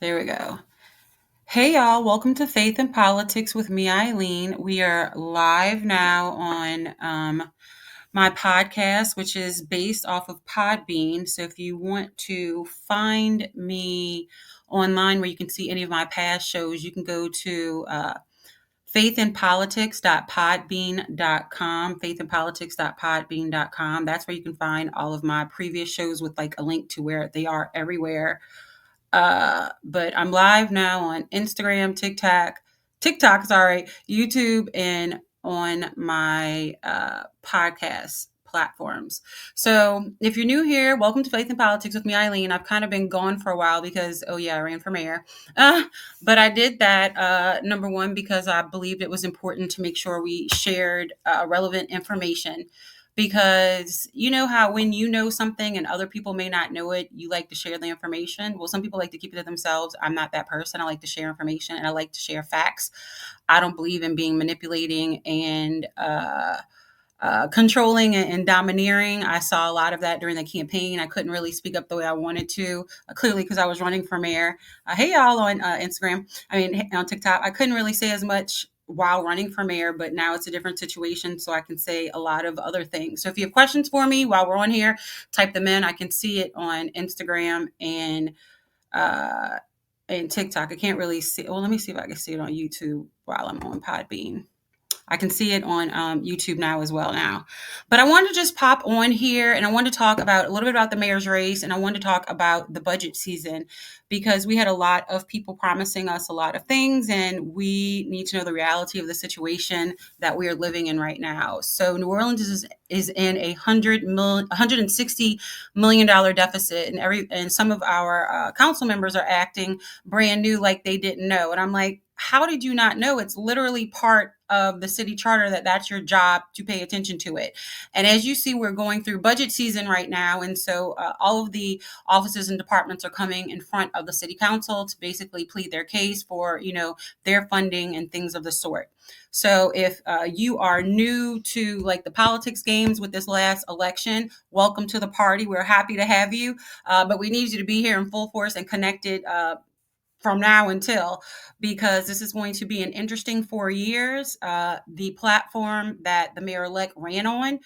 There we go. Hey, y'all. Welcome to Faith and Politics with me, Eileen. We are live now on my podcast, which is based off of Podbean. So if you want to find me online where you can see any of my past shows, you can go to faithandpolitics.podbean.com, faithandpolitics.podbean.com. That's where you can find all of my previous shows with like a link to where they are everywhere. But I'm live now on Instagram, TikTok, YouTube, and on my podcast platforms. So if you're new here, welcome to Faith and Politics with me, Eileen. I've kind of been gone for a while because, oh yeah, I ran for mayor. Uh, but I did that, number one, because I believed it was important to make sure we shared relevant information because you know how when you know something and other people may not know it, you like to share the information. Well, some people like to keep it to themselves. I'm not that person. I like to share information and I like to share facts. I don't believe in being manipulating and controlling and domineering. I saw a lot of that during the campaign. I couldn't really speak up the way I wanted to, clearly because I was running for mayor. Hey, y'all on Instagram. On TikTok. I couldn't really say as much while running for mayor, but now it's a different situation, so I can say a lot of other things. So if you have questions for me while we're on here, type them in. I can see it on Instagram uh, and TikTok. I can't really see. Well, let me see if I can see it on YouTube while I'm on Podbean. I can see it on YouTube now as well now. But I wanted to just pop on here and I wanted to talk about a little bit about the mayor's race and I wanted to talk about the budget season because we had a lot of people promising us a lot of things and we need to know the reality of the situation that we are living in right now. So New Orleans is in $160 million deficit and some of our council members are acting brand new like they didn't know. And I'm like, how did you not know? It's literally part of the city charter that's your job to pay attention to it. And as you see, we're going through budget season right now. And so all of the offices and departments are coming in front of the city council to basically plead their case for, their funding and things of the sort. So if you are new to like the politics games with this last election, welcome to the party. We're happy to have you. But we need you to be here in full force and connected from now until, because this is going to be an interesting 4 years. The platform that the mayor-elect ran on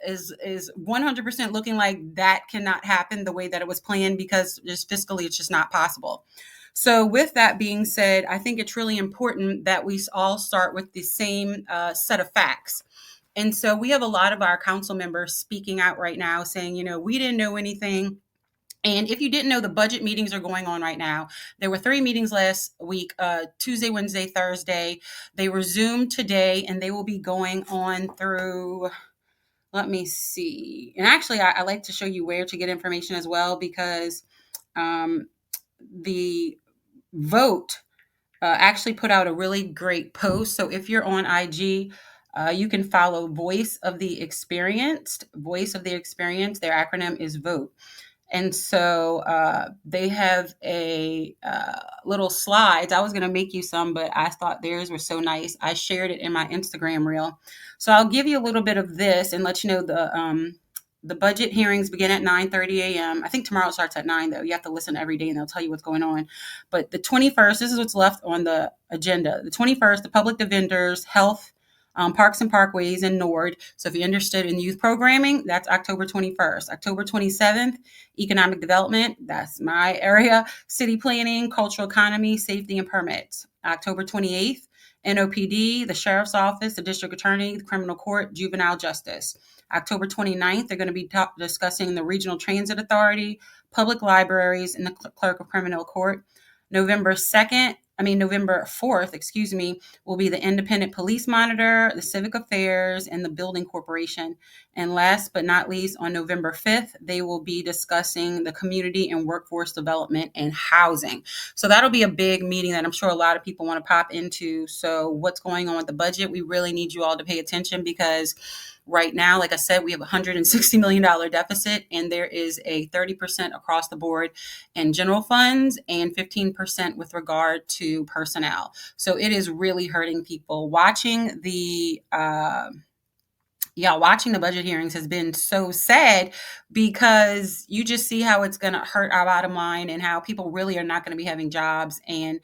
is 100% looking like that cannot happen the way that it was planned because just fiscally it's just not possible. So with that being said, I think it's really important that we all start with the same set of facts. And so we have a lot of our council members speaking out right now saying, we didn't know anything. And if you didn't know, the budget meetings are going on right now. There were 3 meetings last week, Tuesday, Wednesday, Thursday. They resumed today, and they will be going on through, let me see. And actually, I like to show you where to get information as well because um, the vote actually put out a really great post. So if you're on IG, you can follow Voice of the Experienced. Voice of the Experienced, their acronym is VOTE. And so they have a little slides. I was going to make you some, but I thought theirs were so nice. I shared it in my Instagram reel. So I'll give you a little bit of this and let you know the budget hearings begin at 9:30 a.m. I think tomorrow starts at 9, though. You have to listen every day and they'll tell you what's going on. But the 21st, this is what's left on the agenda. The 21st, the public defenders, health, Parks and Parkways, and NORD. So if you're interested in youth programming, that's October 21st. October 27th, economic development, that's my area, city planning, cultural economy, safety, and permits. October 28th, NOPD, the sheriff's office, the district attorney, the criminal court, juvenile justice. October 29th, they're going to be discussing the regional transit authority, public libraries, and the clerk of criminal court. November 4th, will be the independent police monitor, the civic affairs, and the building corporation. And last but not least, on November 5th, they will be discussing the community and workforce development and housing. So that'll be a big meeting that I'm sure a lot of people want to pop into. So what's going on with the budget? We really need you all to pay attention because right now, like I said, we have a $160 million deficit, and there is a 30% across the board in general funds and 15% with regard to personnel. So it is really hurting people. Watching the Yeah, watching the budget hearings has been so sad because you just see how it's going to hurt our bottom line and how people really are not going to be having jobs and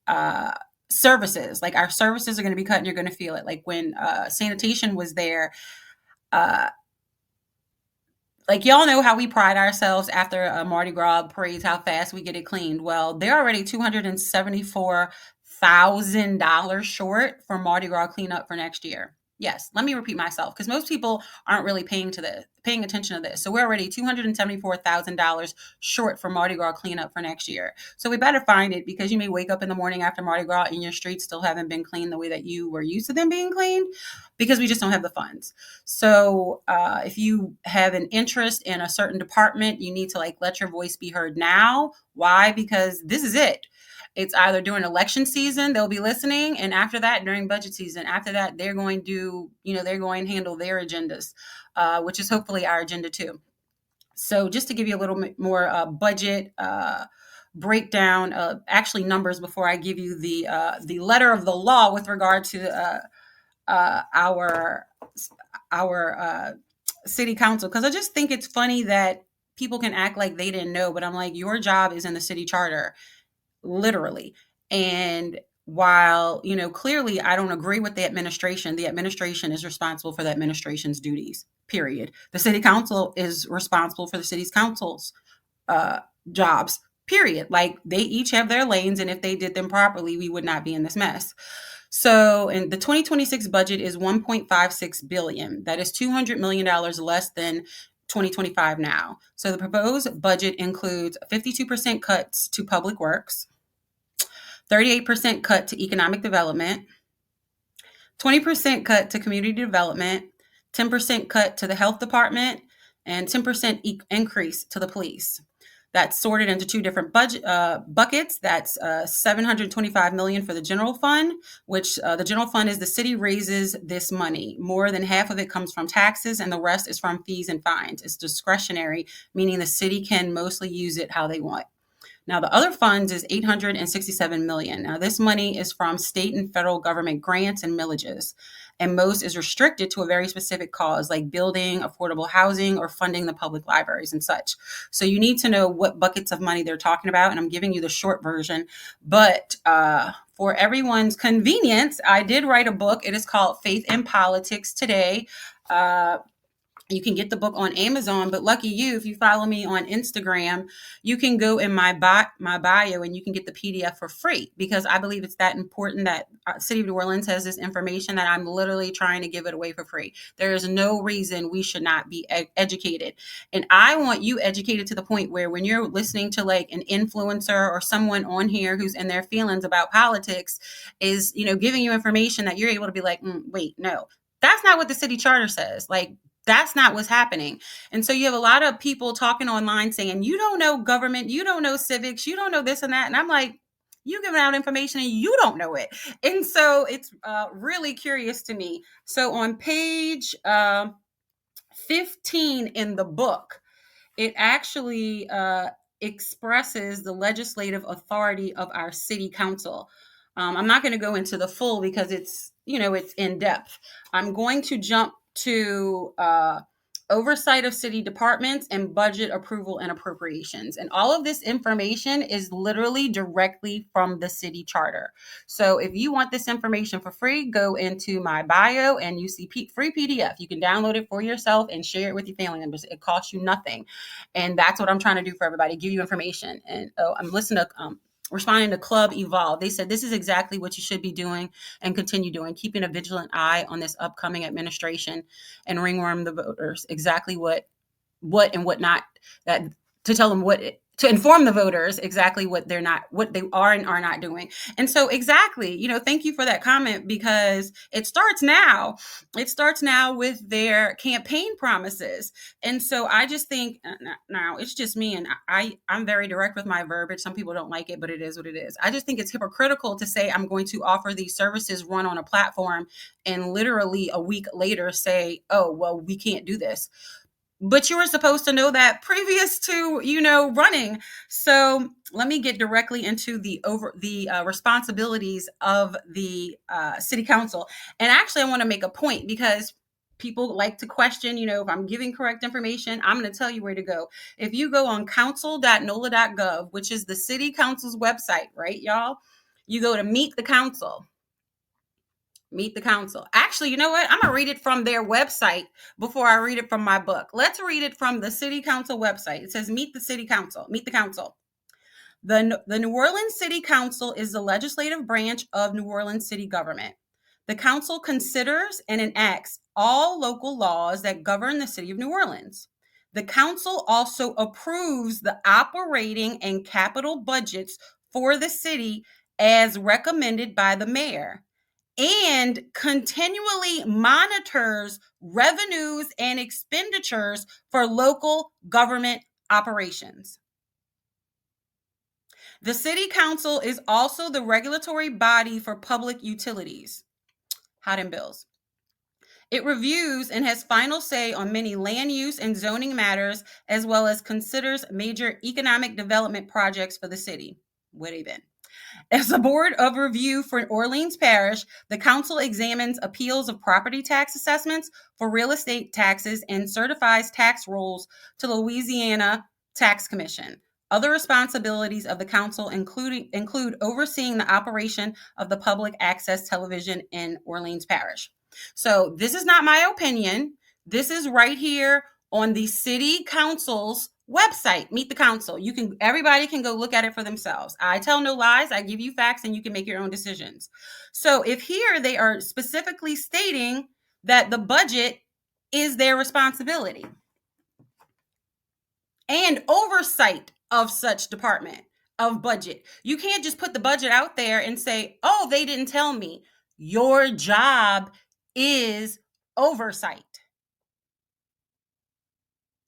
uh, services. Like our services are going to be cut and you're going to feel it. Like when sanitation was there, uh, like y'all know how we pride ourselves after a Mardi Gras parades, how fast we get it cleaned. Well, they're already $274,000 short for Mardi Gras cleanup for next year. Yes, let me repeat myself because most people aren't really paying attention to this. So we're already $274,000 short for Mardi Gras cleanup for next year. So we better find it because you may wake up in the morning after Mardi Gras and your streets still haven't been cleaned the way that you were used to them being cleaned because we just don't have the funds. So if you have an interest in a certain department, you need to like let your voice be heard now. Why? Because this is it. It's either during election season, they'll be listening. And after that, during budget season, after that, they're going to, they're going to handle their agendas, which is hopefully our agenda too. So just to give you a little bit more budget breakdown, actually numbers before I give you the letter of the law with regard to our city council, because I just think it's funny that people can act like they didn't know, but I'm like, your job is in the city charter, literally. And while clearly I don't agree with the administration is responsible for the administration's duties, period. The city council is responsible for the city's council's uh, jobs, period. Like they each have their lanes, and if they did them properly, we would not be in this mess. So, in the 2026 budget is 1.56 billion. That is $200 million less than 2025 now. So the proposed budget includes 52% cuts to public works, 38% cut to economic development, 20% cut to community development, 10% cut to the health department, and 10% increase to the police. That's sorted into two different budget buckets. That's 725 million for the general fund, which the general fund is the city raises this money. More than half of it comes from taxes, and the rest is from fees and fines. It's discretionary, meaning the city can mostly use it how they want. Now, the other funds is 867 million. Now, this money is from state and federal government grants and millages, and most is restricted to a very specific cause, like building affordable housing or funding the public libraries and such. So you need to know what buckets of money they're talking about, and I'm giving you the short version. But for everyone's convenience, I did write a book. It is called Faith in Politics Today. You can get the book on Amazon, but lucky you, if you follow me on Instagram, you can go in my bio and you can get the PDF for free because I believe it's that important that City of New Orleans has this information that I'm literally trying to give it away for free. There is no reason we should not be educated. And I want you educated to the point where when you're listening to like an influencer or someone on here who's in their feelings about politics is, giving you information that you're able to be like, wait, no, that's not what the city charter says. Like, that's not what's happening. And so you have a lot of people talking online saying, you don't know government, you don't know civics, you don't know this and that. And I'm like, you giving out information and you don't know it. And so it's really curious to me. So on page 15 in the book, it actually expresses the legislative authority of our city council. I'm not going to go into the full because it's in depth. I'm going to jump to oversight of city departments and budget approval and appropriations. And all of this information is literally directly from the city charter. So if you want this information for free, go into my bio and you see free PDF. You can download it for yourself and share it with your family members. It costs you nothing. And that's what I'm trying to do for everybody, give you information. And I'm listening to responding to Club Evolve. They said this is exactly what you should be doing and continue doing, keeping a vigilant eye on this upcoming administration and ringworm the voters exactly what and what not, that to tell them to inform the voters exactly what they are and are not doing. And so exactly, thank you for that comment because it starts now. It starts now with their campaign promises. And so I just think now it's just me and I'm very direct with my verbiage. Some people don't like it, but it is what it is. I just think it's hypocritical to say I'm going to offer these services run on a platform and literally a week later say, oh, well, we can't do this. But you were supposed to know that previous to, running. So let me get directly into the responsibilities of the city council. And actually, I want to make a point because people like to question, if I'm giving correct information, I'm going to tell you where to go. If you go on council.nola.gov, which is the city council's website, right, y'all? You go to Meet the Council. Meet the Council. Actually, you know what? I'm going to read it from their website before I read it from my book. Let's read it from the City Council website. It says, Meet the City Council. Meet the Council. The New Orleans City Council is the legislative branch of New Orleans city government. The council considers and enacts all local laws that govern the city of New Orleans. The council also approves the operating and capital budgets for the city as recommended by the mayor, and continually monitors revenues and expenditures for local government operations. The City Council is also the regulatory body for public utilities, hot and bills. It reviews and has final say on many land use and zoning matters, as well as considers major economic development projects for the city. Where they been? As a board of review for Orleans Parish, the council examines appeals of property tax assessments for real estate taxes and certifies tax rolls to the Louisiana Tax Commission. Other responsibilities of the council include overseeing the operation of the public access television in Orleans Parish. So this is not my opinion. This is right here on the city council's website. Meet the Council. Everybody can go look at it for themselves. I tell no lies. I give you facts and you can make your own decisions. So if here they are specifically stating that the budget is their responsibility and oversight of such department of budget, you can't just put the budget out there and say, oh, they didn't tell me. Your job is oversight.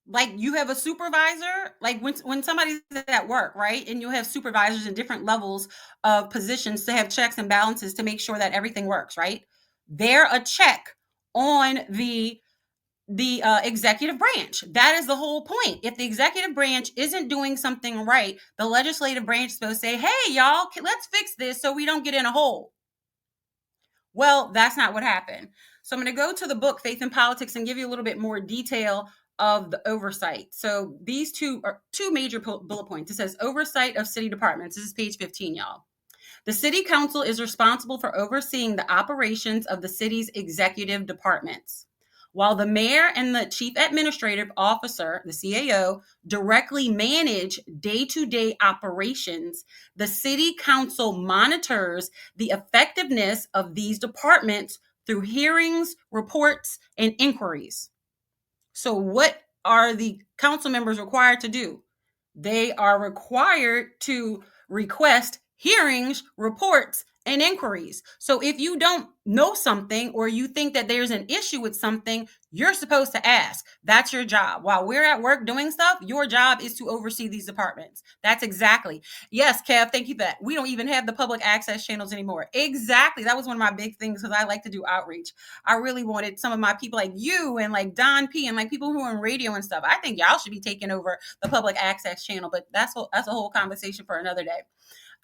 Like, you have a supervisor, like when somebody's at work, right? And you have supervisors in different levels of positions to have checks and balances to make sure that everything works, right? They're a check on the executive branch. That is the whole point. If the executive branch isn't doing something right, the legislative branch is supposed to say, hey, y'all, let's fix this so we don't get in a hole. Well, that's not what happened. So I'm going to go to the book, Faith in Politics, and give you a little bit more detail of the oversight. So these are two major bullet points. It says oversight of city departments. This is page 15, y'all. The city council is responsible for overseeing the operations of the city's executive departments. While the mayor and the chief administrative officer, the CAO, directly manage day-to-day operations, the city council monitors the effectiveness of these departments through hearings, reports, and inquiries. So what are the council members required to do? They are required to request hearings, reports, and inquiries. So if you don't know something or you think that there's an issue with something, you're supposed to ask. That's your job. While we're at work doing stuff, your job is to oversee these departments. That's exactly. Yes, Kev, thank you for that. We don't even have the public access channels anymore. Exactly. That was one of my big things because I like to do outreach. I really wanted some of my people like you and like Don P and like people who are in radio and stuff. I think y'all should be taking over the public access channel, but that's a whole conversation for another day.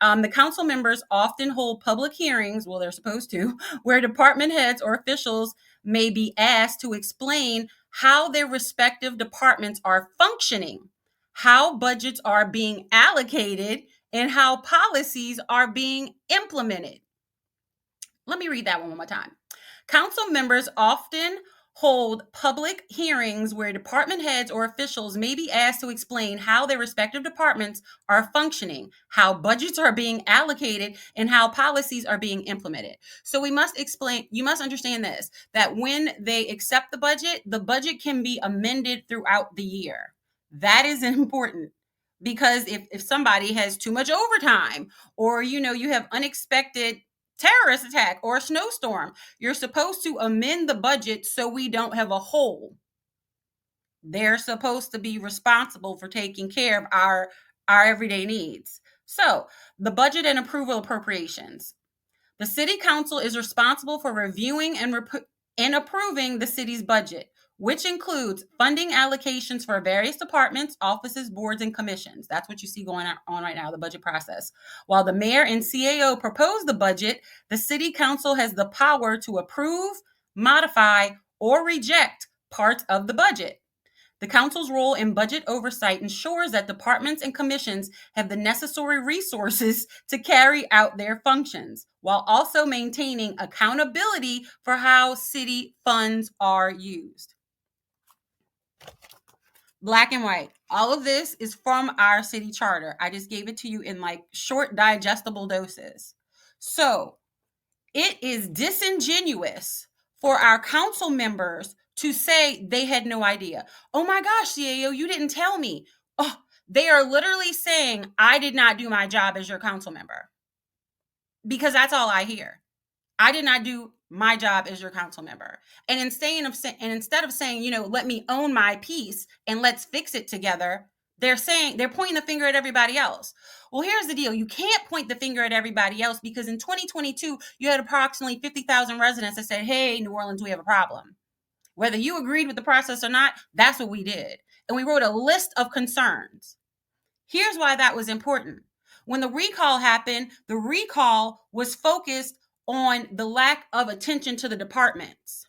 The council members often hold public hearings, well, they're supposed to, where department heads or officials may be asked to explain how their respective departments are functioning, how budgets are being allocated, and how policies are being implemented. Let me read that one more time. Council members often hold public hearings where department heads or officials may be asked to explain how their respective departments are functioning, how budgets are being allocated, and how policies are being implemented. So you must understand this, that when they accept the budget can be amended throughout the year. That is important. Because if somebody has too much overtime or, you have unexpected terrorist attack or a snowstorm, you're supposed to amend the budget so we don't have a hole. They're supposed to be responsible for taking care of our everyday needs. So the budget and approval appropriations. The city council is responsible for reviewing and approving the city's budget, which includes funding allocations for various departments, offices, boards, and commissions. That's what you see going on right now, the budget process. While the mayor and CAO propose the budget, the city council has the power to approve, modify, or reject parts of the budget. The council's role in budget oversight ensures that departments and commissions have the necessary resources to carry out their functions, while also maintaining accountability for how city funds are used. Black and white. All of this is from our city charter. I just gave it to you in like short, digestible doses. So it is disingenuous for our council members to say they had no idea. Oh my gosh, CAO, you didn't tell me. Oh, they are literally saying, I did not do my job as your council member. Because that's all I hear. I did not do my job as your council member. And instead of saying, let me own my piece and let's fix it together, they're pointing the finger at everybody else. Well, here's the deal. You can't point the finger at everybody else because in 2022, you had approximately 50,000 residents that said, hey, New Orleans, we have a problem. Whether you agreed with the process or not, that's what we did. And we wrote a list of concerns. Here's why that was important. When the recall happened, the recall was focused on the lack of attention to the departments.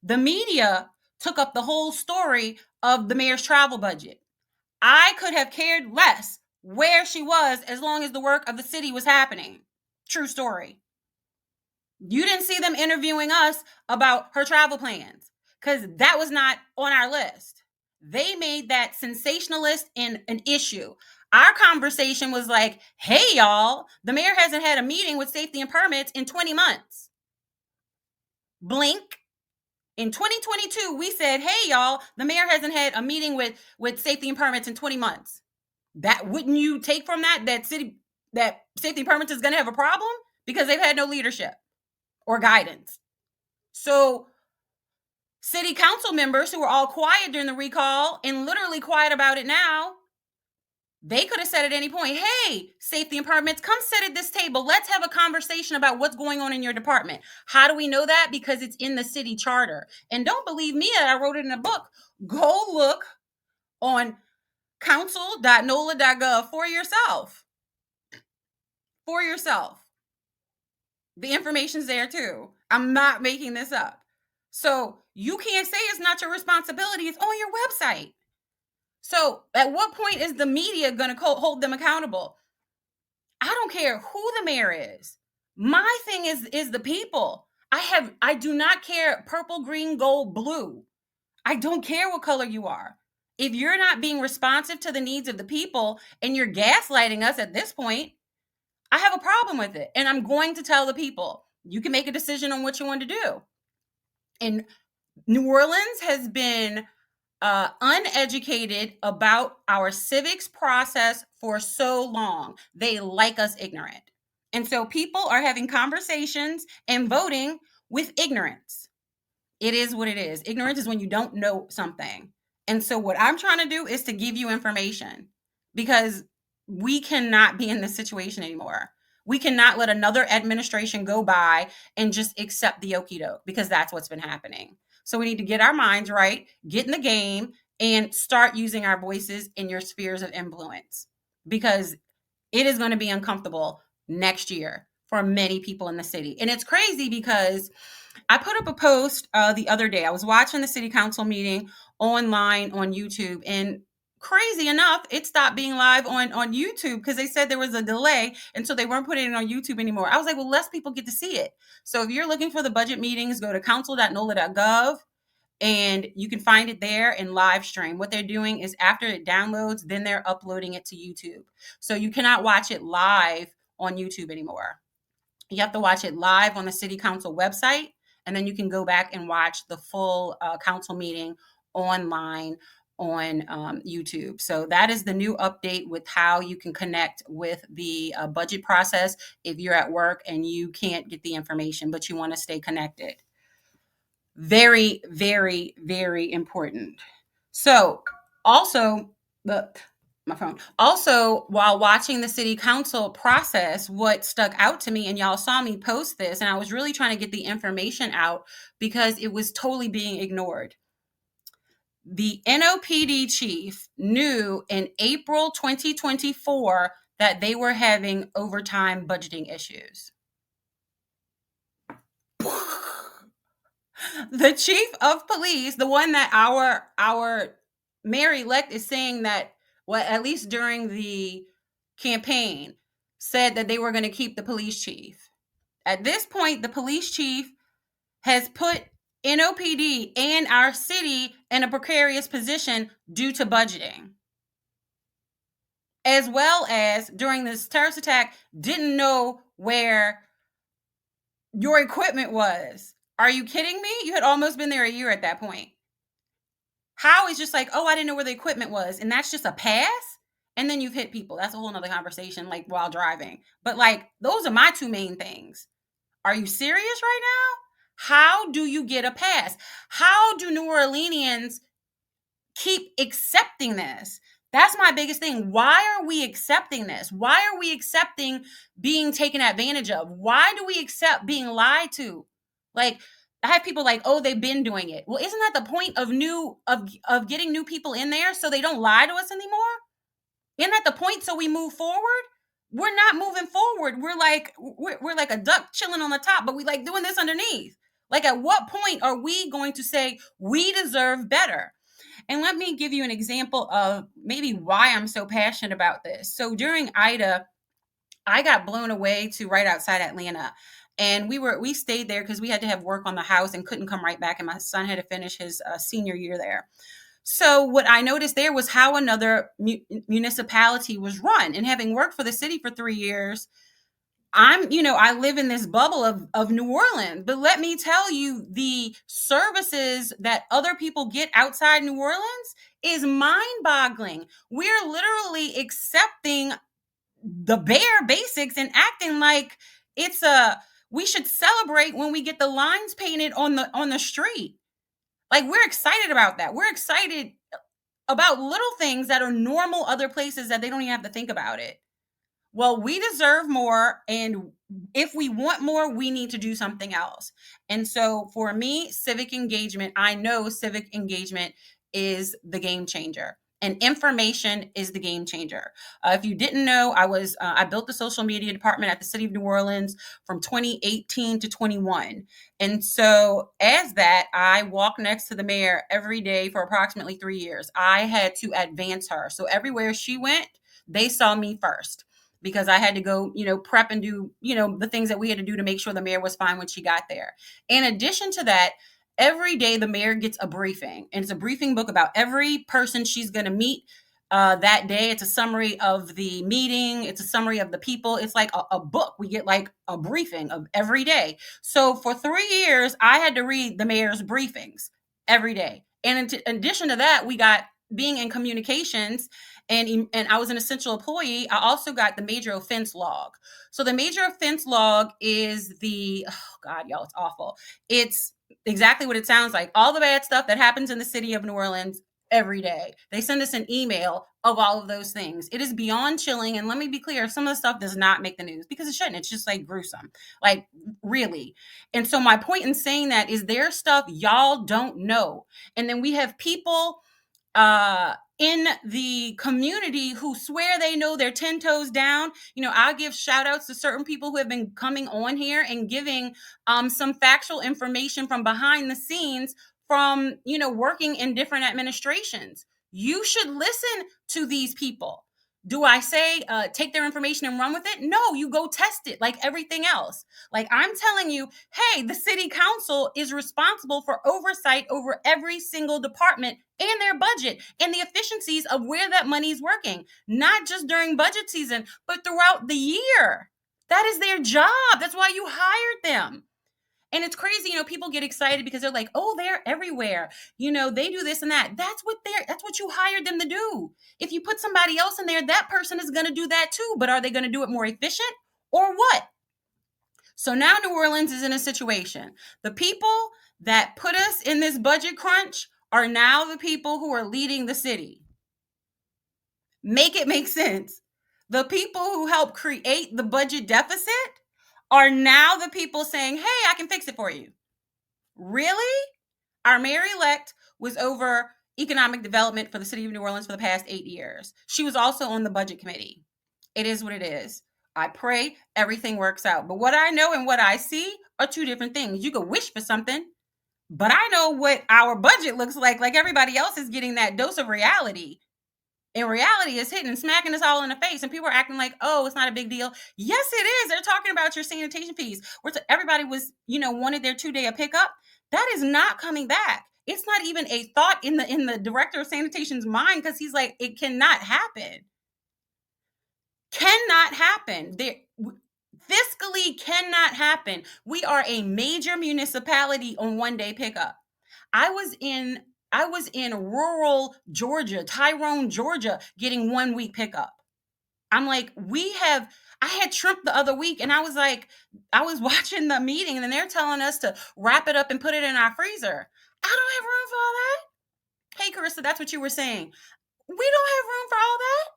The media took up the whole story of the mayor's travel budget. I could have cared less where she was as long as the work of the city was happening. True story. You didn't see them interviewing us about her travel plans because that was not on our list. They made that sensationalist and an issue. Our conversation was like, hey, y'all, the mayor hasn't had a meeting with safety and permits in 20 months. Blink. In 2022, we said, hey, y'all, the mayor hasn't had a meeting with safety and permits in 20 months. That wouldn't you take from that safety and permits is going to have a problem because they've had no leadership or guidance. So city council members who were all quiet during the recall and literally quiet about it now, they could have said at any point, hey, safety and permits, come sit at this table. Let's have a conversation about what's going on in your department. How do we know that? Because it's in the city charter. And don't believe me, I wrote it in a book. Go look on council.nola.gov for yourself. For yourself. The information's there too. I'm not making this up. So you can't say it's not your responsibility. It's on your website. So at what point is the media going to hold them accountable? I don't care who the mayor is. My thing is the people. I do not care purple, green, gold, blue. I don't care what color you are. If you're not being responsive to the needs of the people and you're gaslighting us at this point, I have a problem with it. And I'm going to tell the people, you can make a decision on what you want to do. And New Orleans has been uneducated about our civics process for so long. They like us ignorant. And so people are having conversations and voting with ignorance. It is what it is. Ignorance is when you don't know something. And so what I'm trying to do is to give you information because we cannot be in this situation anymore. We cannot let another administration go by and just accept the okie doke because that's what's been happening. So we need to get our minds right, get in the game, and start using our voices in your spheres of influence because it is going to be uncomfortable next year for many people in the city. And it's crazy because I put up a post the other day. I was watching the city council meeting online on YouTube, and crazy enough, it stopped being live on YouTube because they said there was a delay, and so they weren't putting it on YouTube anymore. I was like, well, less people get to see it. So if you're looking for the budget meetings, go to council.nola.gov, and you can find it there in live stream. What they're doing is after it downloads, then they're uploading it to YouTube. So you cannot watch it live on YouTube anymore. You have to watch it live on the city council website, and then you can go back and watch the full council meeting online on YouTube. So that is the new update with how you can connect with the budget process if you're at work and you can't get the information, but you want to stay connected. Very, very, very important. So also, my phone. Also, while watching the city council process, what stuck out to me, and y'all saw me post this, and I was really trying to get the information out because it was totally being ignored. The NOPD chief knew in April 2024 that they were having overtime budgeting issues. The chief of police, the one that our mayor-elect is saying that, well, at least during the campaign, said that they were going to keep the police chief. At this point, the police chief has put NOPD and our city in a precarious position due to budgeting, as well as during this terrorist attack, didn't know where your equipment was. Are you kidding me? You had almost been there a year at that point. How is just like, oh, I didn't know where the equipment was, and that's just a pass? And then you've hit people. That's a whole nother conversation, like while driving. But like, those are my two main things. Are you serious right now? How do you get a pass? How do New Orleanians keep accepting this? That's my biggest thing. Why are we accepting this? Why are we accepting being taken advantage of? Why do we accept being lied to? Like, I have people like, oh, they've been doing it. Well, isn't that the point of getting new people in there so they don't lie to us anymore? Isn't that the point? So we move forward? We're not moving forward. We're like a duck chilling on the top, but we like doing this underneath. Like, at what point are we going to say we deserve better? And let me give you an example of maybe why I'm so passionate about this. So during Ida, I got blown away to right outside Atlanta. And we stayed there because we had to have work on the house and couldn't come right back. And my son had to finish his senior year there. So what I noticed there was how another municipality was run. And having worked for the city for 3 years, I live in this bubble of New Orleans, but let me tell you, the services that other people get outside New Orleans is mind-boggling. We're literally accepting the bare basics and acting like we should celebrate when we get the lines painted on the street. Like, we're excited about that. We're excited about little things that are normal other places that they don't even have to think about it. Well, we deserve more, and if we want more, we need to do something else. And so for me, civic engagement, I know civic engagement is the game changer. And information is the game changer. If you didn't know, I built the social media department at the City of New Orleans from 2018 to 21. And so as that, I walked next to the mayor every day for approximately 3 years. I had to advance her. So everywhere she went, they saw me first, because I had to go, prep and do, the things that we had to do to make sure the mayor was fine when she got there. In addition to that, every day the mayor gets a briefing, and it's a briefing book about every person she's going to meet that day. It's a summary of the meeting. It's a summary of the people. It's like a book. We get like a briefing of every day. So for 3 years, I had to read the mayor's briefings every day. And in addition to that, we got being in communications, and I was an essential employee. I also got the major offense log. So the major offense log is oh God, y'all, it's awful. It's exactly what it sounds like. All the bad stuff that happens in the city of New Orleans every day. They send us an email of all of those things. It is beyond chilling. And let me be clear, some of the stuff does not make the news because it shouldn't. It's just like gruesome, like really. And so my point in saying that is there's stuff y'all don't know. And then we have people in the community who swear they know they're 10 toes down. I'll give shout outs to certain people who have been coming on here and giving some factual information from behind the scenes from, working in different administrations. You should listen to these people. Do I say take their information and run with it? No, you go test it like everything else. Like, I'm telling you, hey, the city council is responsible for oversight over every single department and their budget and the efficiencies of where that money is working, not just during budget season, but throughout the year. That is their job. That's why you hired them. And it's crazy, people get excited because they're like, oh, they're everywhere. They do this and that. That's what you hired them to do. If you put somebody else in there, that person is going to do that too. But are they going to do it more efficient or what? So now New Orleans is in a situation. The people that put us in this budget crunch are now the people who are leading the city. Make it make sense. The people who helped create the budget deficit are now the people saying, hey, I can fix it for you. Really? Our mayor-elect was over economic development for the city of New Orleans for the past 8 years. She was also on the budget committee. It is what it is. I pray everything works out. But what I know and what I see are two different things. You can wish for something, But I know what our budget looks like everybody else is getting that dose of reality. And reality is hitting and smacking us all in the face. And people are acting like, oh, it's not a big deal. Yes, it is. They're talking about your sanitation fees. Everybody was, wanted their 2-day a pickup. That is not coming back. It's not even a thought in the director of sanitation's mind, because he's like, it cannot happen. Cannot happen. Fiscally cannot happen. We are a major municipality on 1-day pickup. I was in rural Georgia, Tyrone, Georgia, getting 1-week pickup. I'm like, I had shrimp the other week, and I was watching the meeting, and then they're telling us to wrap it up and put it in our freezer. I don't have room for all that. Hey, Carissa, that's what you were saying. We don't have room for all that.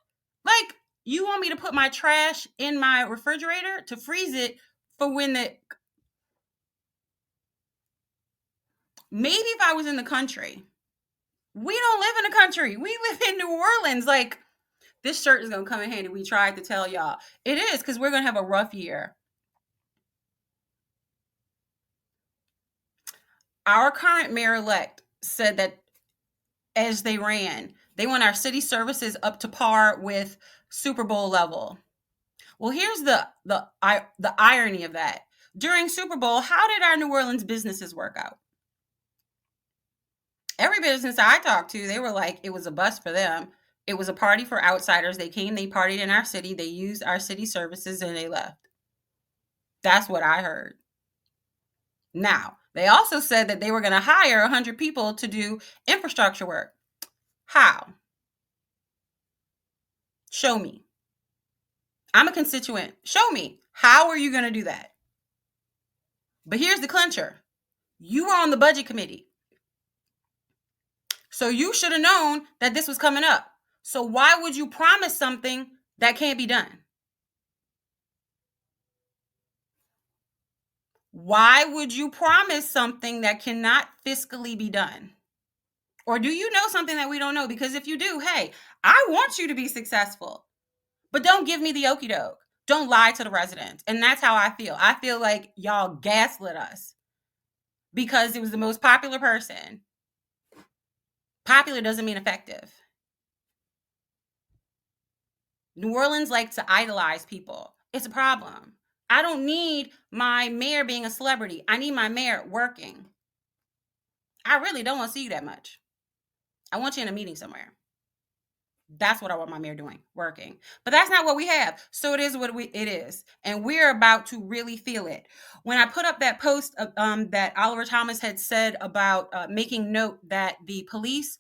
Like, you want me to put my trash in my refrigerator to freeze it for when maybe if I was in the country. We don't live in the country. We live in New Orleans. Like, this shirt is going to come in handy. We tried to tell y'all. It is, because we're going to have a rough year. Our current mayor-elect said that as they ran, they want our city services up to par with Super Bowl level. Well, here's the irony of that. During Super Bowl, how did our New Orleans businesses work out? Every business I talked to, they were like, it was a bust for them. It was a party for outsiders. They came, they partied in our city, they used our city services, and they left. That's what I heard. Now, they also said that they were going to hire 100 people to do infrastructure work. How? Show me. I'm a constituent. Show me. How are you going to do that? But here's the clincher. You were on the budget committee. So you should have known that this was coming up. So why would you promise something that can't be done? Why would you promise something that cannot fiscally be done? Or do you know something that we don't know? Because if you do, hey, I want you to be successful, but don't give me the okie doke. Don't lie to the residents. And that's how I feel. I feel like y'all gaslit us because it was the most popular person. Popular doesn't mean effective. New Orleans likes to idolize people. It's a problem. I don't need my mayor being a celebrity. I need my mayor working. I really don't want to see you that much. I want you in a meeting somewhere. That's what I want my mayor doing, working. But that's not what we have. So it is what it is. And we're about to really feel it. When I put up that post that Oliver Thomas had said about making note that the police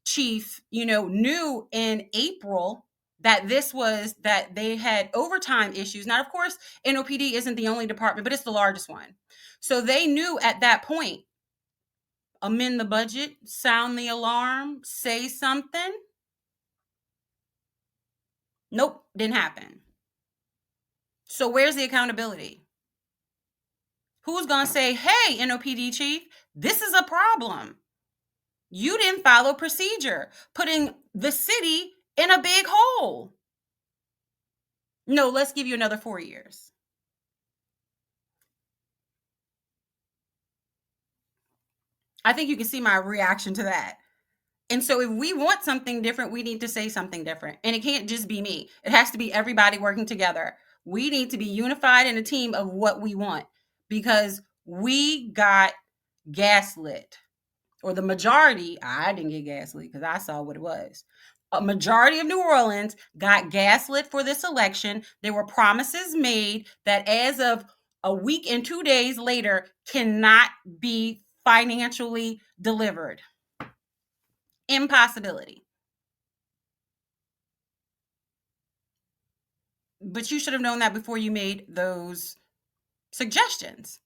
chief, knew in April that that they had overtime issues. Now, of course, NOPD isn't the only department, but it's the largest one. So they knew at that point, amend the budget, sound the alarm, say something. Nope, didn't happen. So where's the accountability? Who's going to say, hey, NOPD chief, this is a problem. You didn't follow procedure, putting the city in a big hole. No, let's give you another 4 years. I think you can see my reaction to that. And so if we want something different, we need to say something different. And it can't just be me. It has to be everybody working together. We need to be unified in a team of what we want, because we got gaslit. Or the majority, I didn't get gaslit because I saw what it was. A majority of New Orleans got gaslit for this election. There were promises made that as of a week and 2 days later cannot be financially delivered. Impossibility. But you should have known that before you made those suggestions,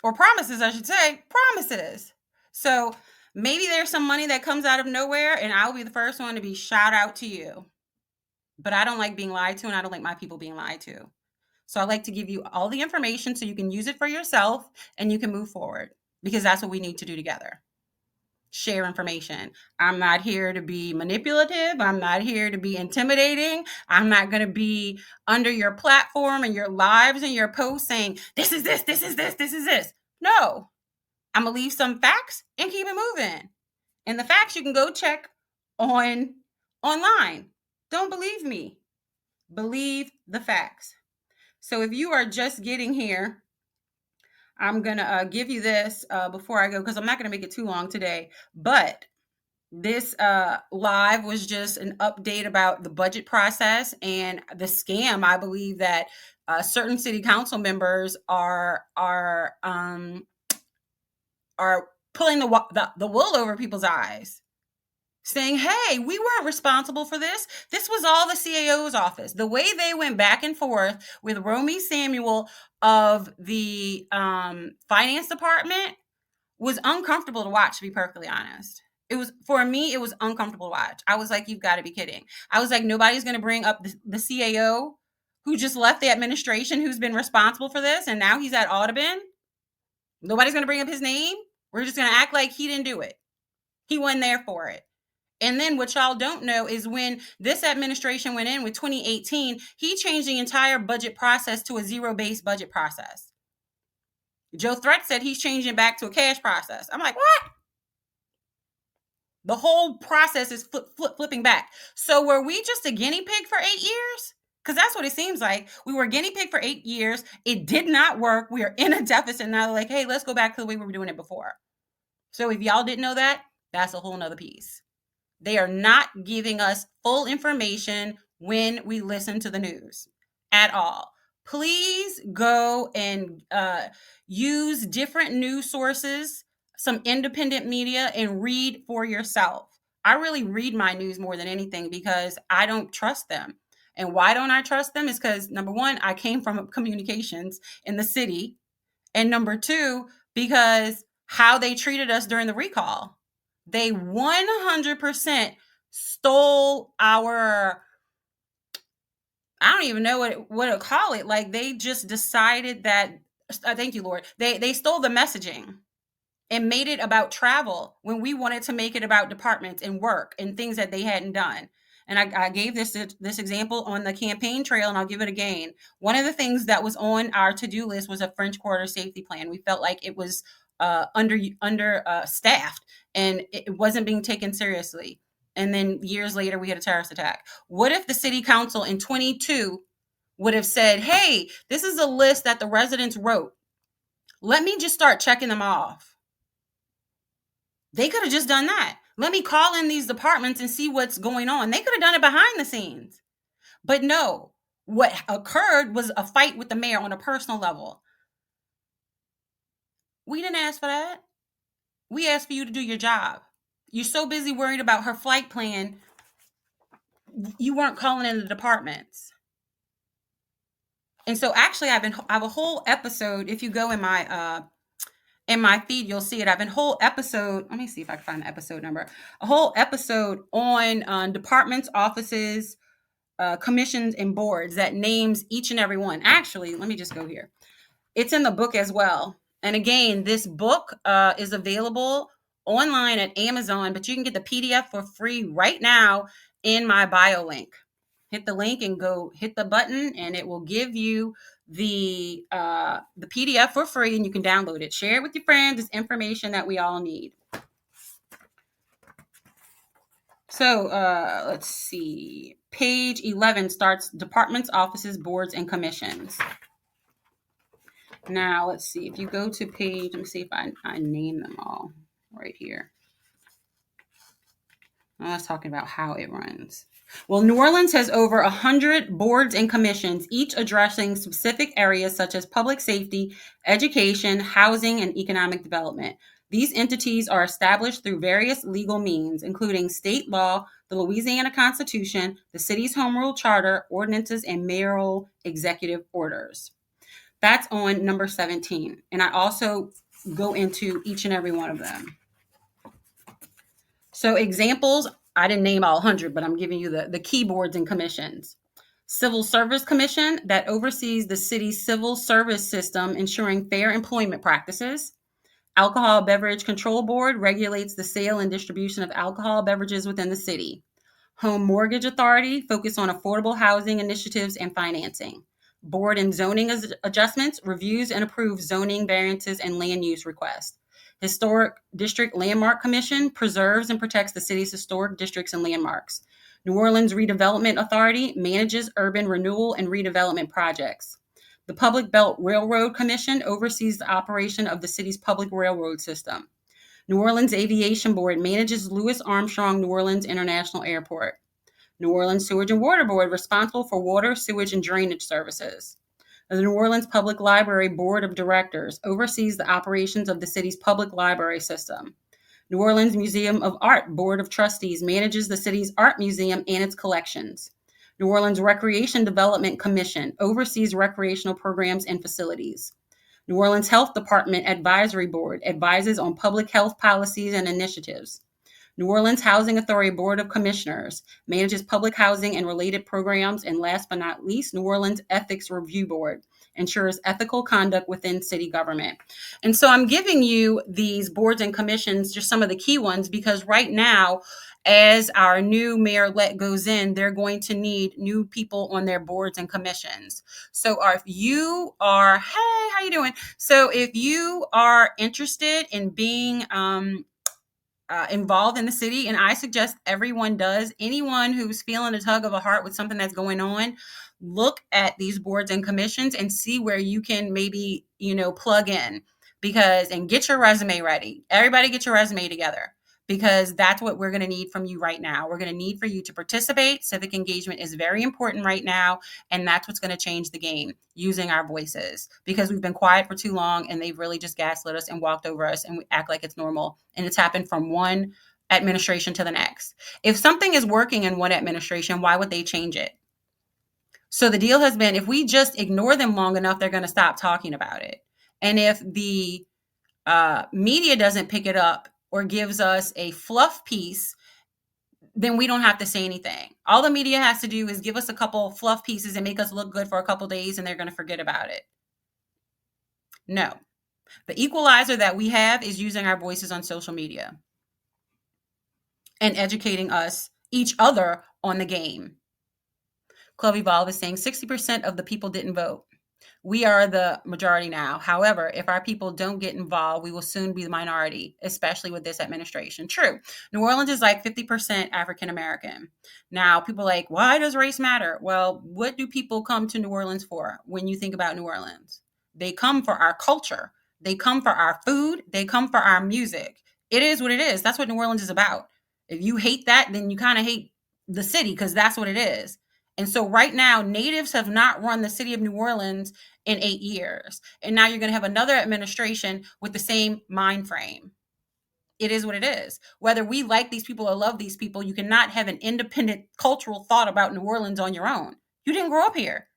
or promises, I should say, promises. So maybe there's some money that comes out of nowhere, and I'll be the first one to be shout out to you. But I don't like being lied to, and I don't like my people being lied to. So I like to give you all the information so you can use it for yourself and you can move forward, because that's what we need to do together. Share information. I'm not here to be manipulative. I'm not here to be intimidating. I'm not going to be under your platform and your lives and your posts saying, this is this, this is this, this is this. No. I'm going to leave some facts and keep it moving. And the facts you can go check online. Don't believe me. Believe the facts. So if you are just getting here, I'm going to give you this before I go, because I'm not going to make it too long today. But this live was just an update about the budget process and the scam. I believe that certain city council members are pulling the wool over people's eyes, saying, hey, we weren't responsible for this. This was all the CAO's office. The way they went back and forth with Romy Samuel of the finance department was uncomfortable to watch, to be perfectly honest. It was, for me, it was uncomfortable to watch. I was like, you've got to be kidding. I was like, nobody's going to bring up the CAO who just left the administration, who's been responsible for this, and now he's at Audubon. Nobody's going to bring up his name. We're just going to act like he didn't do it. He wasn't there for it. And then what y'all don't know is when this administration went in with 2018, he changed the entire budget process to a zero-based budget process. Joe Threat said he's changing back to a cash process. I'm like, what? The whole process is flipping back. So were we just a guinea pig for 8 years? Because that's what it seems like. We were a guinea pig for 8 years. It did not work. We are in a deficit. Now they're like, hey, let's go back to the way we were doing it before. So if y'all didn't know that, that's a whole nother piece. They are not giving us full information when we listen to the news at all. Please go and use different news sources, some independent media, and read for yourself. I really read my news more than anything because I don't trust them. And why don't I trust them is because, number one, I came from communications in the city. And number two, because how they treated us during the recall. They 100% stole our, I don't even know what to call it. Like, they just decided that, thank you, Lord. They stole the messaging and made it about travel when we wanted to make it about departments and work and things that they hadn't done. And I gave this example on the campaign trail, and I'll give it again. One of the things that was on our to-do list was a French Quarter safety plan. We felt like it was under staffed and it wasn't being taken seriously. And then years later, we had a terrorist attack. What if the city council in 22 would have said, hey, this is a list that the residents wrote. Let me just start checking them off. They could have just done that. Let me call in these departments and see what's going on. They could have done it behind the scenes. But no, what occurred was a fight with the mayor on a personal level. We didn't ask for that. We asked for you to do your job. You're so busy worried about her flight plan, you weren't calling in the departments. And so actually I have a whole episode. If you go in my feed, you'll see it. I have a whole episode. Let me see if I can find the episode number. A whole episode on departments, offices, commissions, and boards that names each and every one. Actually, let me just go here. It's in the book as well. And again, this book is available online at Amazon, but you can get the PDF for free right now in my bio link. Hit the link and go hit the button, and it will give you the PDF for free, and you can download it. Share it with your friends. It's information that we all need. So let's see. Page 11 starts departments, offices, boards, and commissions. Now, let's see. If you go to page, let me see if I name them all right here. I was talking about how it runs. Well, New Orleans has over 100 boards and commissions, each addressing specific areas such as public safety, education, housing, and economic development. These entities are established through various legal means, including state law, the Louisiana Constitution, the city's home rule charter, ordinances, and mayoral executive orders. That's on number 17. And I also go into each and every one of them. So examples, I didn't name all 100, but I'm giving you the key boards and commissions. Civil Service Commission that oversees the city's civil service system, ensuring fair employment practices. Alcohol Beverage Control Board regulates the sale and distribution of alcohol beverages within the city. Home Mortgage Authority focus on affordable housing initiatives and financing. Board and Zoning Adjustments reviews and approves zoning variances and land use requests. Historic District Landmark Commission preserves and protects the city's historic districts and landmarks. New Orleans Redevelopment Authority manages urban renewal and redevelopment projects. The Public Belt Railroad Commission oversees the operation of the city's public railroad system. New Orleans Aviation Board manages Louis Armstrong New Orleans International Airport. New Orleans Sewage and Water Board responsible for water, sewage, and drainage services. The New Orleans Public Library Board of Directors oversees the operations of the city's public library system. New Orleans Museum of Art Board of Trustees manages the city's art museum and its collections. New Orleans Recreation Development Commission oversees recreational programs and facilities. New Orleans Health Department Advisory Board advises on public health policies and initiatives. New Orleans Housing Authority Board of Commissioners manages public housing and related programs. And last but not least, New Orleans Ethics Review Board ensures ethical conduct within city government. And so I'm giving you these boards and commissions, just some of the key ones, because right now, as our new mayor-elect goes in, they're going to need new people on their boards and commissions. So if you are, hey, how you doing? So if you are interested in being involved in the city, and I suggest everyone does, anyone who's feeling a tug of a heart with something that's going on, look at these boards and commissions and see where you can maybe, plug in, and get your resume ready. Everybody get your resume together, because that's what we're going to need from you right now. We're going to need for you to participate. Civic engagement is very important right now, and that's what's going to change the game, using our voices, because we've been quiet for too long and they've really just gaslit us and walked over us, and we act like it's normal. And it's happened from one administration to the next. If something is working in one administration, why would they change it? So the deal has been, if we just ignore them long enough, they're going to stop talking about it. And if the media doesn't pick it up or gives us a fluff piece, then we don't have to say anything. All the media has to do is give us a couple fluff pieces and make us look good for a couple days, and they're going to forget about it. No. The equalizer that we have is using our voices on social media and educating each other on the game. Club Evolve is saying 60% of the people didn't vote. We are the majority now. However, if our people don't get involved, we will soon be the minority, especially with this administration. True. New Orleans is like 50% African American. Now, people are like, why does race matter? Well, what do people come to New Orleans for when you think about New Orleans? They come for our culture. They come for our food. They come for our music. It is what it is. That's what New Orleans is about. If you hate that, then you kind of hate the city, because that's what it is. And so right now, natives have not run the city of New Orleans in 8 years. And now you're going to have another administration with the same mind frame. It is what it is. Whether we like these people or love these people, you cannot have an independent cultural thought about New Orleans on your own. You didn't grow up here.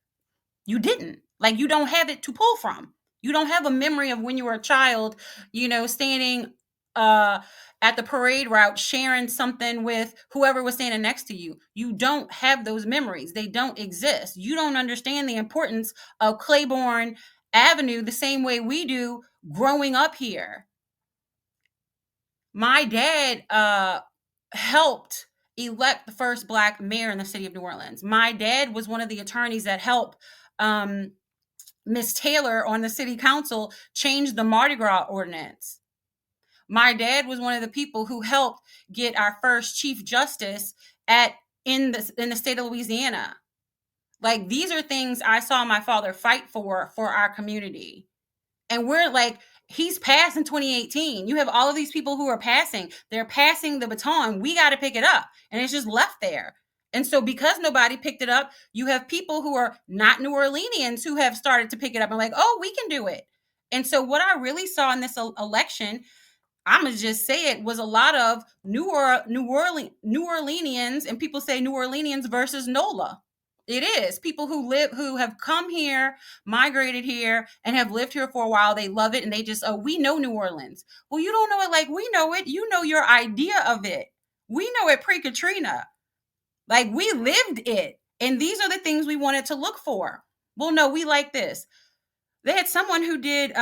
You didn't. Like, you don't have it to pull from. You don't have a memory of when you were a child, standing at the parade route, sharing something with whoever was standing next to you. You don't have those memories. They don't exist. You don't understand the importance of Claiborne Avenue the same way we do growing up here. My dad helped elect the first Black mayor in the city of New Orleans. My dad was one of the attorneys that helped Miss Taylor on the city council change the Mardi Gras ordinance. My dad was one of the people who helped get our first chief justice in the state of Louisiana. Like, these are things I saw my father fight for our community. And we're like, he's passed in 2018. You have all of these people who are passing. They're passing the baton. We got to pick it up. And it's just left there. And so because nobody picked it up, you have people who are not New Orleanians who have started to pick it up and like, oh, we can do it. And so what I really saw in this election, I'm going to just say it, was a lot of New Orleanians, and people say New Orleanians versus NOLA. It is people who have come here, migrated here, and have lived here for a while. They love it, and they just, oh, we know New Orleans. Well, you don't know it like we know it. You know your idea of it. We know it pre-Katrina. Like, we lived it, and these are the things we wanted to look for. Well, no, we like this. They had someone who did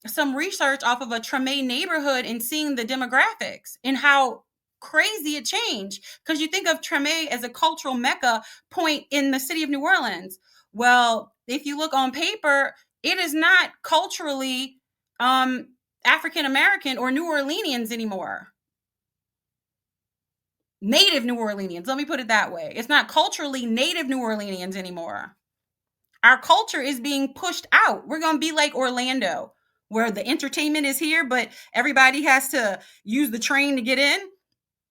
some research off of a Treme neighborhood and seeing the demographics and how crazy it changed. Because you think of Treme as a cultural mecca point in the city of New Orleans. Well, if you look on paper, it is not culturally African American or New Orleanians anymore. Native New Orleanians, let me put it that way. It's not culturally native New Orleanians anymore. Our culture is being pushed out. We're going to be like Orlando, where the entertainment is here, but everybody has to use the train to get in.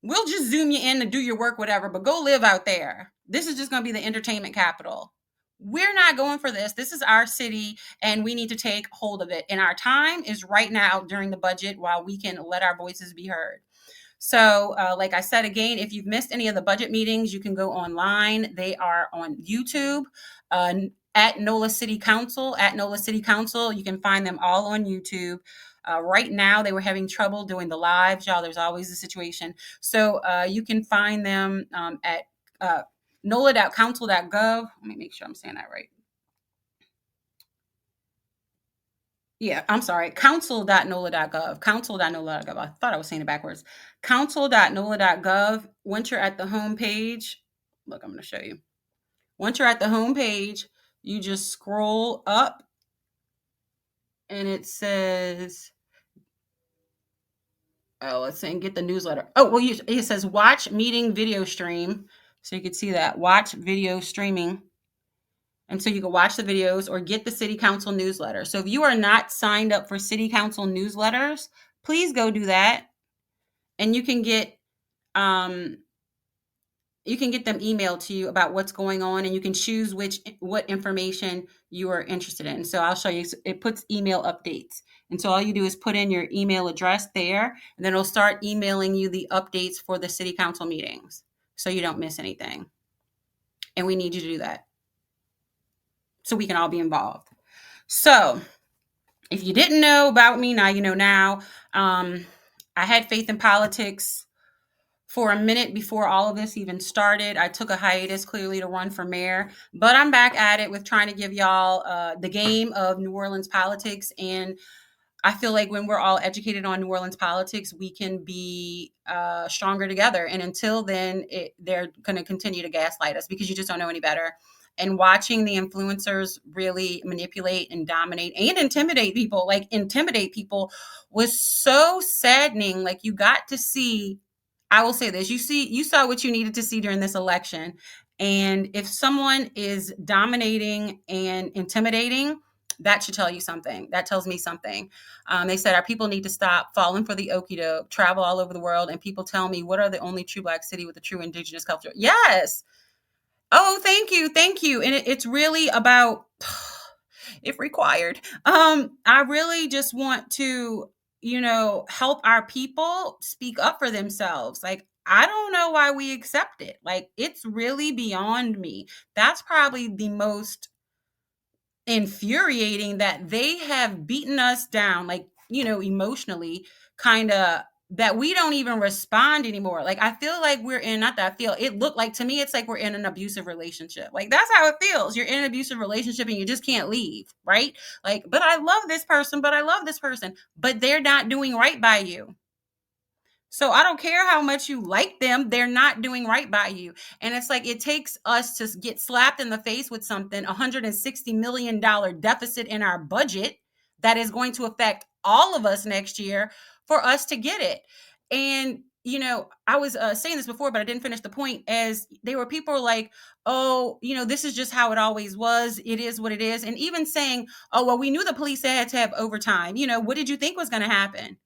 We'll just zoom you in to do your work, whatever, but go live out there. This is just going to be the entertainment capital. We're not going for this. This is our city, and we need to take hold of it. And our time is right now during the budget while we can let our voices be heard. So, like I said again, if you've missed any of the budget meetings, you can go online. They are on YouTube at NOLA City Council. At NOLA City Council, you can find them all on YouTube. Right now, they were having trouble doing the lives, y'all. There's always a situation. So you can find them at nola.council.gov. Let me make sure I'm saying that right. Yeah, I'm sorry. Council.nola.gov. Council.nola.gov. I thought I was saying it backwards. Council.nola.gov. Once you're at the home page, look, I'm going to show you. Once you're at the home page, you just scroll up and it says, oh, let's say get the newsletter. Oh, well, it says watch meeting video stream. So you can see that. Watch video streaming. And so you can watch the videos or get the city council newsletter. So if you are not signed up for city council newsletters, please go do that. And you can get them emailed to you about what's going on, and you can choose what information you are interested in. So I'll show you. It puts email updates. And so all you do is put in your email address there, and then it'll start emailing you the updates for the city council meetings so you don't miss anything. And we need you to do that so we can all be involved. So if you didn't know about me, now you know now. I had faith in politics for a minute before all of this even started. I took a hiatus clearly to run for mayor, but I'm back at it with trying to give y'all the game of New Orleans politics. And I feel like when we're all educated on New Orleans politics, we can be stronger together. And until then, they're going to continue to gaslight us because you just don't know any better. And watching the influencers really manipulate and dominate and intimidate people was so saddening. Like, you got to see, I will say this, you saw what you needed to see during this election. And if someone is dominating and intimidating, that should tell you something. That tells me something. They said our people need to stop falling for the okie doke, travel all over the world, and people tell me, what are the only true Black city with a true indigenous culture? Yes. Oh, thank you. Thank you. And it's really about, if required, I really just want to, help our people speak up for themselves. Like, I don't know why we accept it. Like, it's really beyond me. That's probably the most infuriating, that they have beaten us down, like, emotionally, kind of, that we don't even respond anymore. Like, I feel like we're in, not that I feel, it looked like to me, it's like we're in an abusive relationship. Like, that's how it feels. You're in an abusive relationship and you just can't leave, right? Like, but I love this person, but they're not doing right by you. So I don't care how much you like them, they're not doing right by you. And it's like, it takes us to get slapped in the face with something, $160 million deficit in our budget that is going to affect all of us next year, for us to get it. And, I was saying this before, but I didn't finish the point, as there were people like, oh, this is just how it always was. It is what it is. And even saying, oh, well, we knew the police had to have overtime. What did you think was going to happen?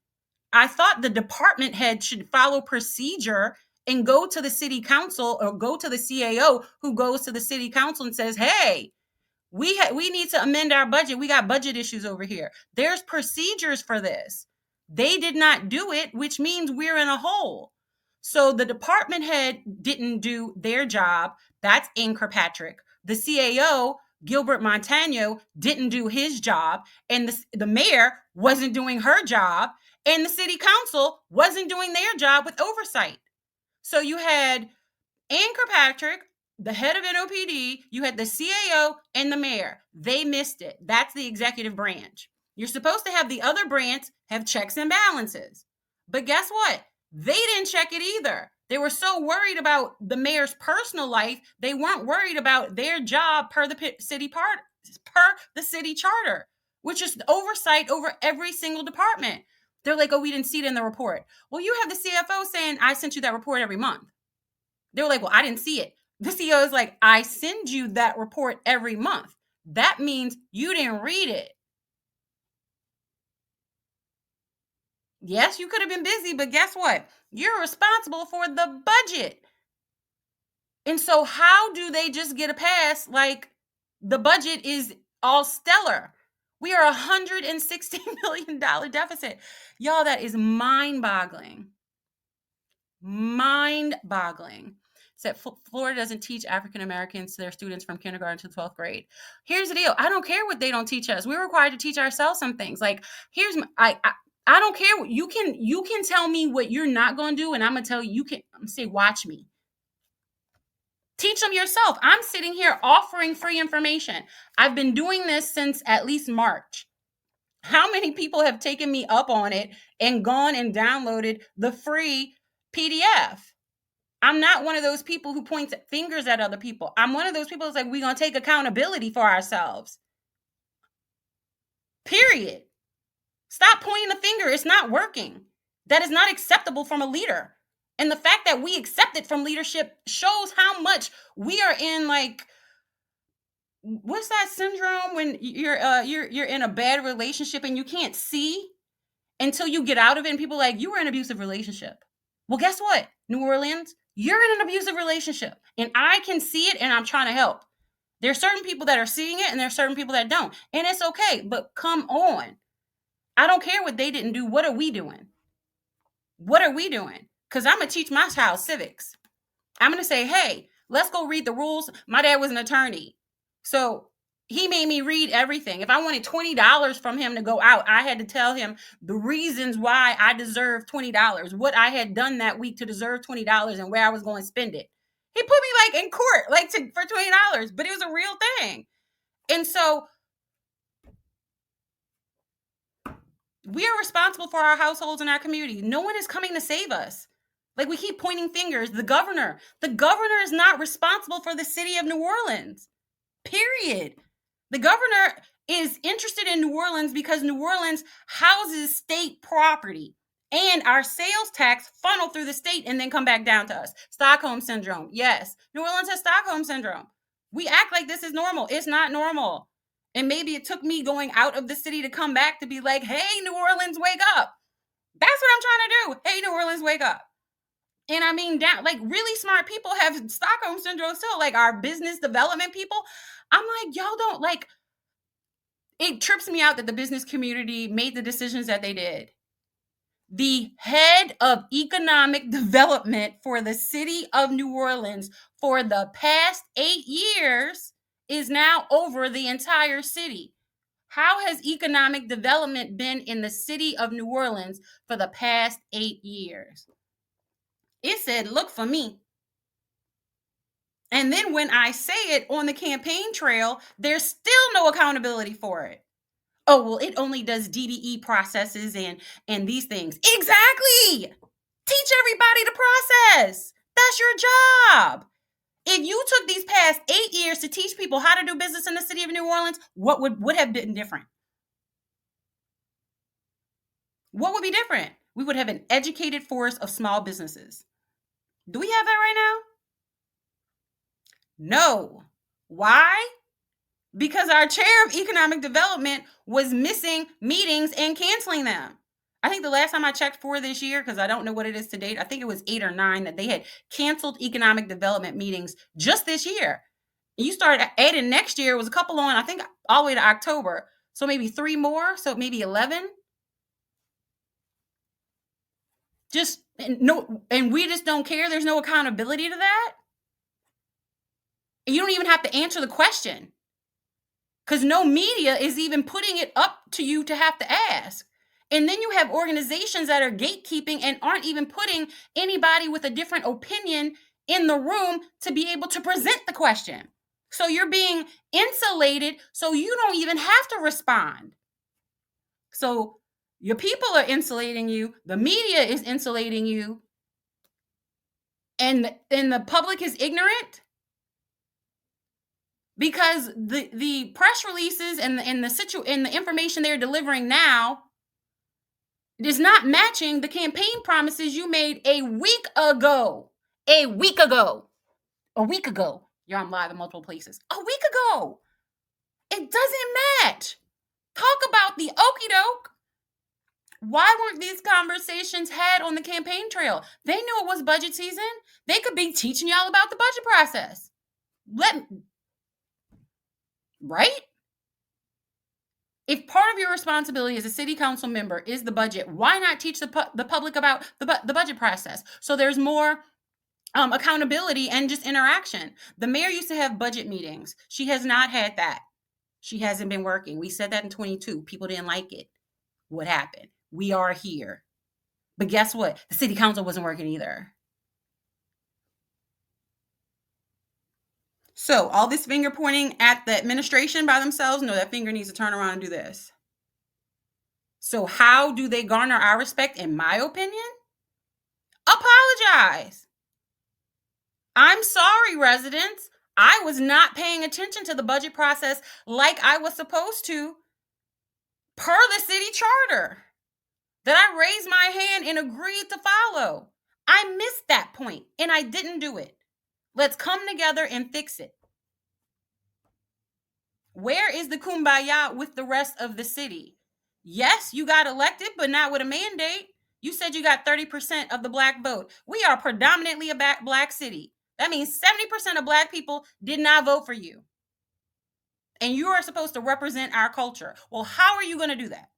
I thought the department head should follow procedure and go to the city council, or go to the CAO, who goes to the city council and says, hey, we need to amend our budget. We got budget issues over here. There's procedures for this. They did not do it, which means we're in a hole. So the department head didn't do their job. That's Ann Kirkpatrick. The CAO, Gilbert Montano, didn't do his job. And the mayor wasn't doing her job. And the city council wasn't doing their job with oversight. So you had Ann Kirkpatrick, the head of NOPD, you had the CAO and the mayor. They missed it. That's the executive branch. You're supposed to have the other branch have checks and balances. But guess what? They didn't check it either. They were so worried about the mayor's personal life, they weren't worried about their job per the city charter, which is oversight over every single department. They're like, oh, we didn't see it in the report. Well, you have the CFO saying, I sent you that report every month. They were like, well, I didn't see it. The CEO is like, I send you that report every month. That means you didn't read it. Yes, you could have been busy, but guess what? You're responsible for the budget. And so how do they just get a pass like the budget is all stellar? We are $160 million deficit. Y'all, that is mind-boggling. Mind-boggling. Said Florida doesn't teach African Americans to their students from kindergarten to 12th grade. Here's the deal. I don't care what they don't teach us. We're required to teach ourselves some things. Like, here's I don't care. You can tell me what you're not going to do, and I'm going to tell you, say, watch me. Teach them yourself. I'm sitting here offering free information. I've been doing this since at least March. How many people have taken me up on it and gone and downloaded the free PDF? I'm not one of those people who points fingers at other people. I'm one of those people who's like, we're going to take accountability for ourselves. Period. Stop pointing the finger. It's not working. That is not acceptable from a leader. And the fact that we accept it from leadership shows how much we are in, like, what's that syndrome when you're in a bad relationship and you can't see until you get out of it, and people are like, you were in an abusive relationship. Well, guess what, New Orleans? You're in an abusive relationship, and I can see it, and I'm trying to help. There's certain people that are seeing it, and there's certain people that don't, and it's okay. But come on, I don't care what they didn't do. What are we doing? What are we doing? Because I'm gonna teach my child civics. I'm gonna say, hey, let's go read the rules. My dad was an attorney, so he made me read everything. If I wanted $20 from him to go out, I had to tell him the reasons why I deserved $20, what I had done that week to deserve $20, and where I was going to spend it. He put me like in court, like for $20, but it was a real thing. And so we are responsible for our households and our community. No one is coming to save us. Like, we keep pointing fingers. The governor is not responsible for the city of New Orleans. Period. The governor is interested in New Orleans because New Orleans houses state property, and our sales tax funnel through the state and then come back down to us. Stockholm syndrome. Yes, New Orleans has Stockholm syndrome. We act like this is normal. It's not normal. And maybe it took me going out of the city to come back to be like, hey, New Orleans, wake up. That's what I'm trying to do. Hey, New Orleans, wake up. And I mean, like, really smart people have Stockholm syndrome still, like our business development people. I'm like, y'all don't, like, it trips me out that the business community made the decisions that they did. The head of economic development for the city of New Orleans for the past 8 years is now over the entire city. How has economic development been in the city of New Orleans for the past 8 years? It said, look for me. And then when I say it on the campaign trail, there's still no accountability for it. Oh, well, it only does DBE processes and these things. Exactly. Teach everybody the process. That's your job. If you took these past 8 years to teach people how to do business in the city of New Orleans, what would have been different? What would be different? We would have an educated force of small businesses. Do we have that right now? No. Why? Because our chair of economic development was missing meetings and canceling them. I think the last time I checked for this year, because I don't know what it is to date, I think it was 8 or 9 that they had canceled economic development meetings just this year. You start adding next year, it was a couple on, I think, all the way to October. So maybe 3 more, so maybe 11. And we just don't care. There's no accountability to that. And you don't even have to answer the question, because no media is even putting it up to you to have to ask. And then you have organizations that are gatekeeping and aren't even putting anybody with a different opinion in the room to be able to present the question. So you're being insulated, so you don't even have to respond. So your people are insulating you, the media is insulating you, and the public is ignorant. Because the press releases and the information they're delivering now It is not matching the campaign promises you made a week ago. A week ago. A week ago. You're on live in multiple places. A week ago. It doesn't match. Talk about the okey doke. Why weren't these conversations had on the campaign trail? They knew it was budget season. They could be teaching y'all about the budget process. Right? If part of your responsibility as a city council member is the budget, why not teach the public about the budget process so there's more accountability and just interaction? The mayor used to have budget meetings. She has not had that. She hasn't been working. We said that in 22. People didn't like it. What happened? We are here. But guess what? The city council wasn't working either. So all this finger pointing at the administration by themselves, no, that finger needs to turn around and do this. So how do they garner our respect, in my opinion? Apologize. I'm sorry, residents. I was not paying attention to the budget process like I was supposed to per the city charter that I raised my hand and agreed to follow. I missed that point and I didn't do it. Let's come together and fix it. Where is the kumbaya with the rest of the city? Yes, you got elected, but not with a mandate. You said you got 30% of the Black vote. We are predominantly a Black city. That means 70% of Black people did not vote for you. And you are supposed to represent our culture. Well, how are you going to do that?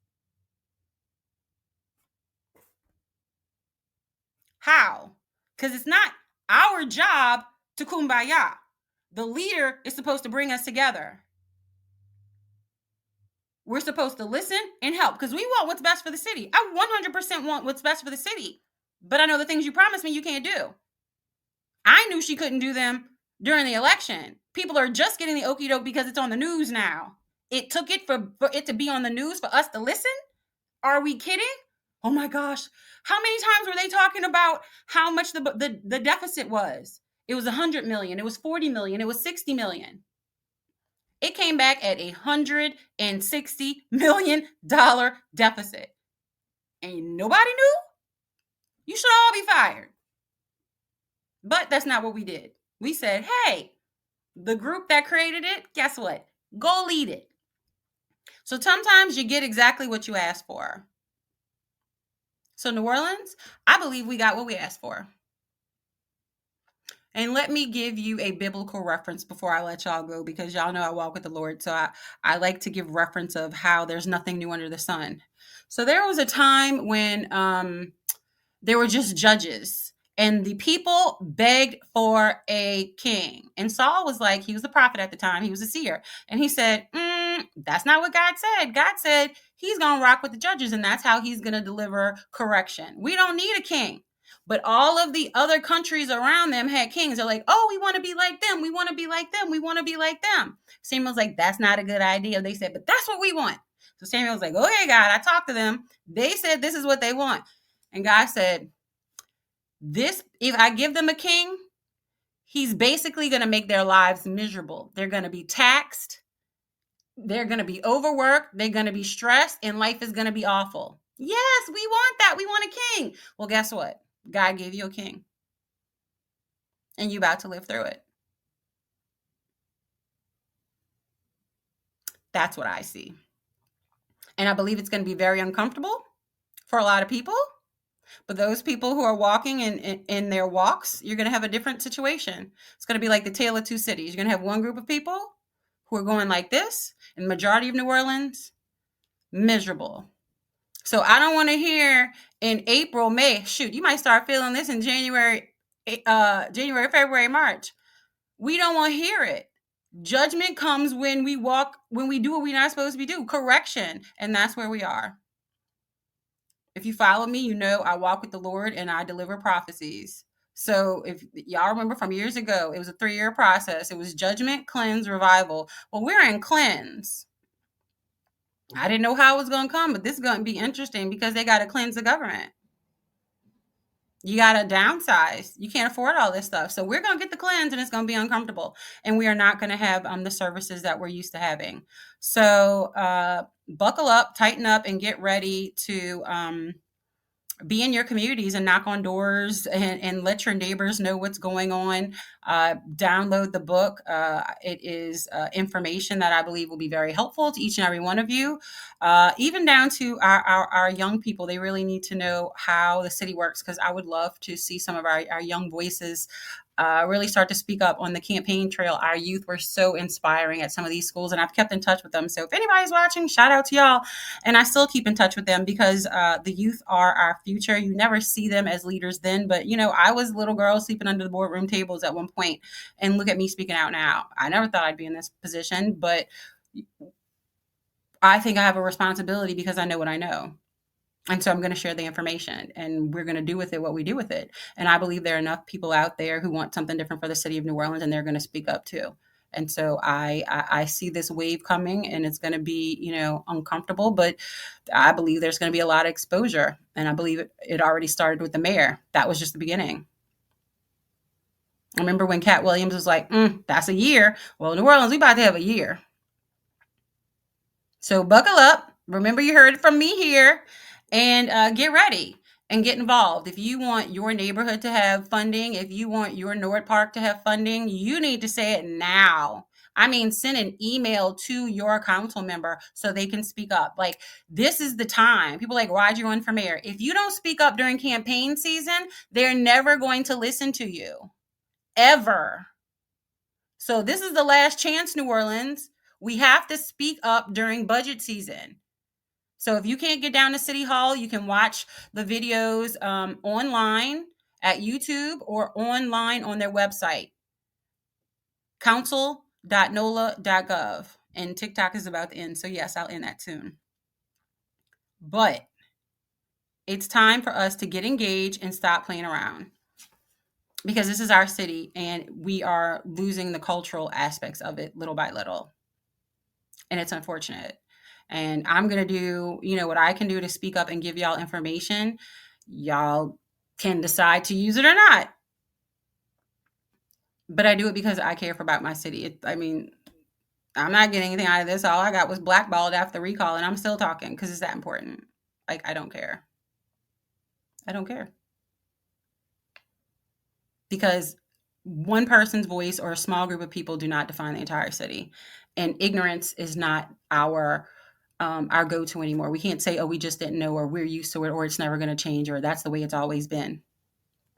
How? Because it's not our job to kumbaya. The leader is supposed to bring us together. We're supposed to listen and help because we want what's best for the city. I 100% want what's best for the city. But I know the things you promised me you can't do. I knew she couldn't do them during the election. People are just getting the okie doke because it's on the news now. It took it for it to be on the news for us to listen? Are we kidding? Oh my gosh. How many times were they talking about how much the deficit was? It was 100 million. It was 40 million. It was 60 million. It came back at $160 million deficit. And nobody knew? You should all be fired. But that's not what we did. We said, hey, the group that created it, guess what? Go lead it. So sometimes you get exactly what you asked for. So New Orleans, I believe we got what we asked for. And let me give you a biblical reference before I let y'all go, because y'all know I walk with the Lord. So I like to give reference of how there's nothing new under the sun. So there was a time when there were just judges and the people begged for a king. And Saul was like, he was a prophet at the time. He was a seer. And he said, that's not what God said. God said he's going to rock with the judges and that's how he's going to deliver correction. We don't need a king. But all of the other countries around them had kings. They're like, oh, we want to be like them. We want to be like them. We want to be like them. Samuel's like, that's not a good idea. They said, but that's what we want. So Samuel's like, okay, God, I talked to them. They said this is what they want. And God said, if I give them a king, he's basically going to make their lives miserable. They're going to be taxed. They're going to be overworked. They're going to be stressed and life is going to be awful. Yes, we want that. We want a king. Well, guess what? God gave you a king and you about to live through it. That's what I see. And I believe it's going to be very uncomfortable for a lot of people. But those people who are walking in their walks, you're going to have a different situation. It's going to be like the tale of two cities. You're going to have one group of people who are going like this, and the majority of New Orleans, miserable. So I don't want to hear in April, May, shoot, you might start feeling this in January, February, March. We don't want to hear it. Judgment comes when we do what we're not supposed to be doing. Correction. And that's where we are. If you follow me, you know I walk with the Lord and I deliver prophecies. So if y'all remember from years ago, it was a 3-year process. It was judgment, cleanse, revival. Well, we're in cleanse. I didn't know how it was going to come, but this is going to be interesting because they got to cleanse the government. You got to downsize. You can't afford all this stuff. So we're going to get the cleanse and it's going to be uncomfortable. And we are not going to have the services that we're used to having. So buckle up, tighten up, and get ready to be in your communities and knock on doors and let your neighbors know what's going on. Download the book. It is information that I believe will be very helpful to each and every one of you, even down to our young people. They really need to know how the city works, because I would love to see some of our young voices really start to speak up on the campaign trail. Our youth were so inspiring at some of these schools, and I've kept in touch with them. So if anybody's watching, shout out to y'all. And I still keep in touch with them because the youth are our future. You never see them as leaders then, but I was a little girl sleeping under the boardroom tables at one point, and look at me speaking out now. I never thought I'd be in this position, but I think I have a responsibility because I know what I know. And so I'm going to share the information, and we're going to do with it what we do with it. And I believe there are enough people out there who want something different for the city of New Orleans, and they're going to speak up too. And so I see this wave coming, and it's going to be, uncomfortable, but I believe there's going to be a lot of exposure. And I believe it already started with the mayor. That was just the beginning. I remember when Cat Williams was like, that's a year. Well, New Orleans, we about to have a year. So buckle up. Remember, you heard it from me here, and get ready and get involved. If you want your neighborhood to have funding, if you want your Nord Park to have funding, you need to say it now. I mean, send an email to your council member so they can speak up. Like, this is the time. People are like, why'd you run for mayor? If you don't speak up during campaign season, they're never going to listen to you, ever. So this is the last chance, New Orleans. We have to speak up during budget season. So if you can't get down to City Hall, you can watch the videos online at YouTube or online on their website, council.nola.gov. And TikTok is about to end. So yes, I'll end that soon. But it's time for us to get engaged and stop playing around, because this is our city and we are losing the cultural aspects of it little by little. And it's unfortunate. And I'm going to do, what I can do to speak up and give y'all information. Y'all can decide to use it or not. But I do it because I care about my city. I'm not getting anything out of this. All I got was blackballed after the recall, and I'm still talking because it's that important. Like, I don't care. I don't care. Because one person's voice or a small group of people do not define the entire city. And ignorance is not our go-to anymore. We can't say, oh, we just didn't know, or we're used to it, or it's never going to change, or that's the way it's always been.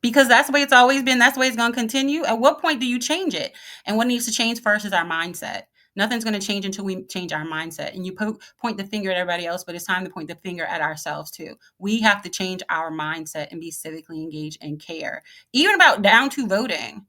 Because that's the way it's always been. That's the way it's going to continue. At what point do you change it? And what needs to change first is our mindset. Nothing's going to change until we change our mindset. And you point the finger at everybody else, but it's time to point the finger at ourselves too. We have to change our mindset and be civically engaged and care, even about down to voting.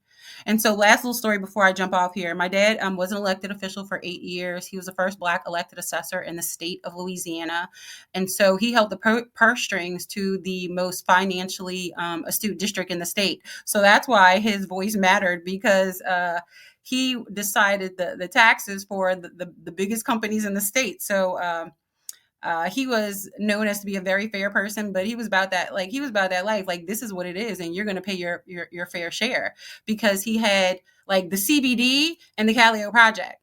And so, last little story before I jump off here. My dad was an elected official for 8 years. He was the first Black elected assessor in the state of Louisiana. And so he held the purse strings to the most financially astute district in the state. So that's why his voice mattered, because he decided the taxes for the biggest companies in the state. So he was known as to be a very fair person, but he was about that. Like, he was about that life. Like, this is what it is, and you're going to pay your fair share, because he had like the CBD and the Callio Project,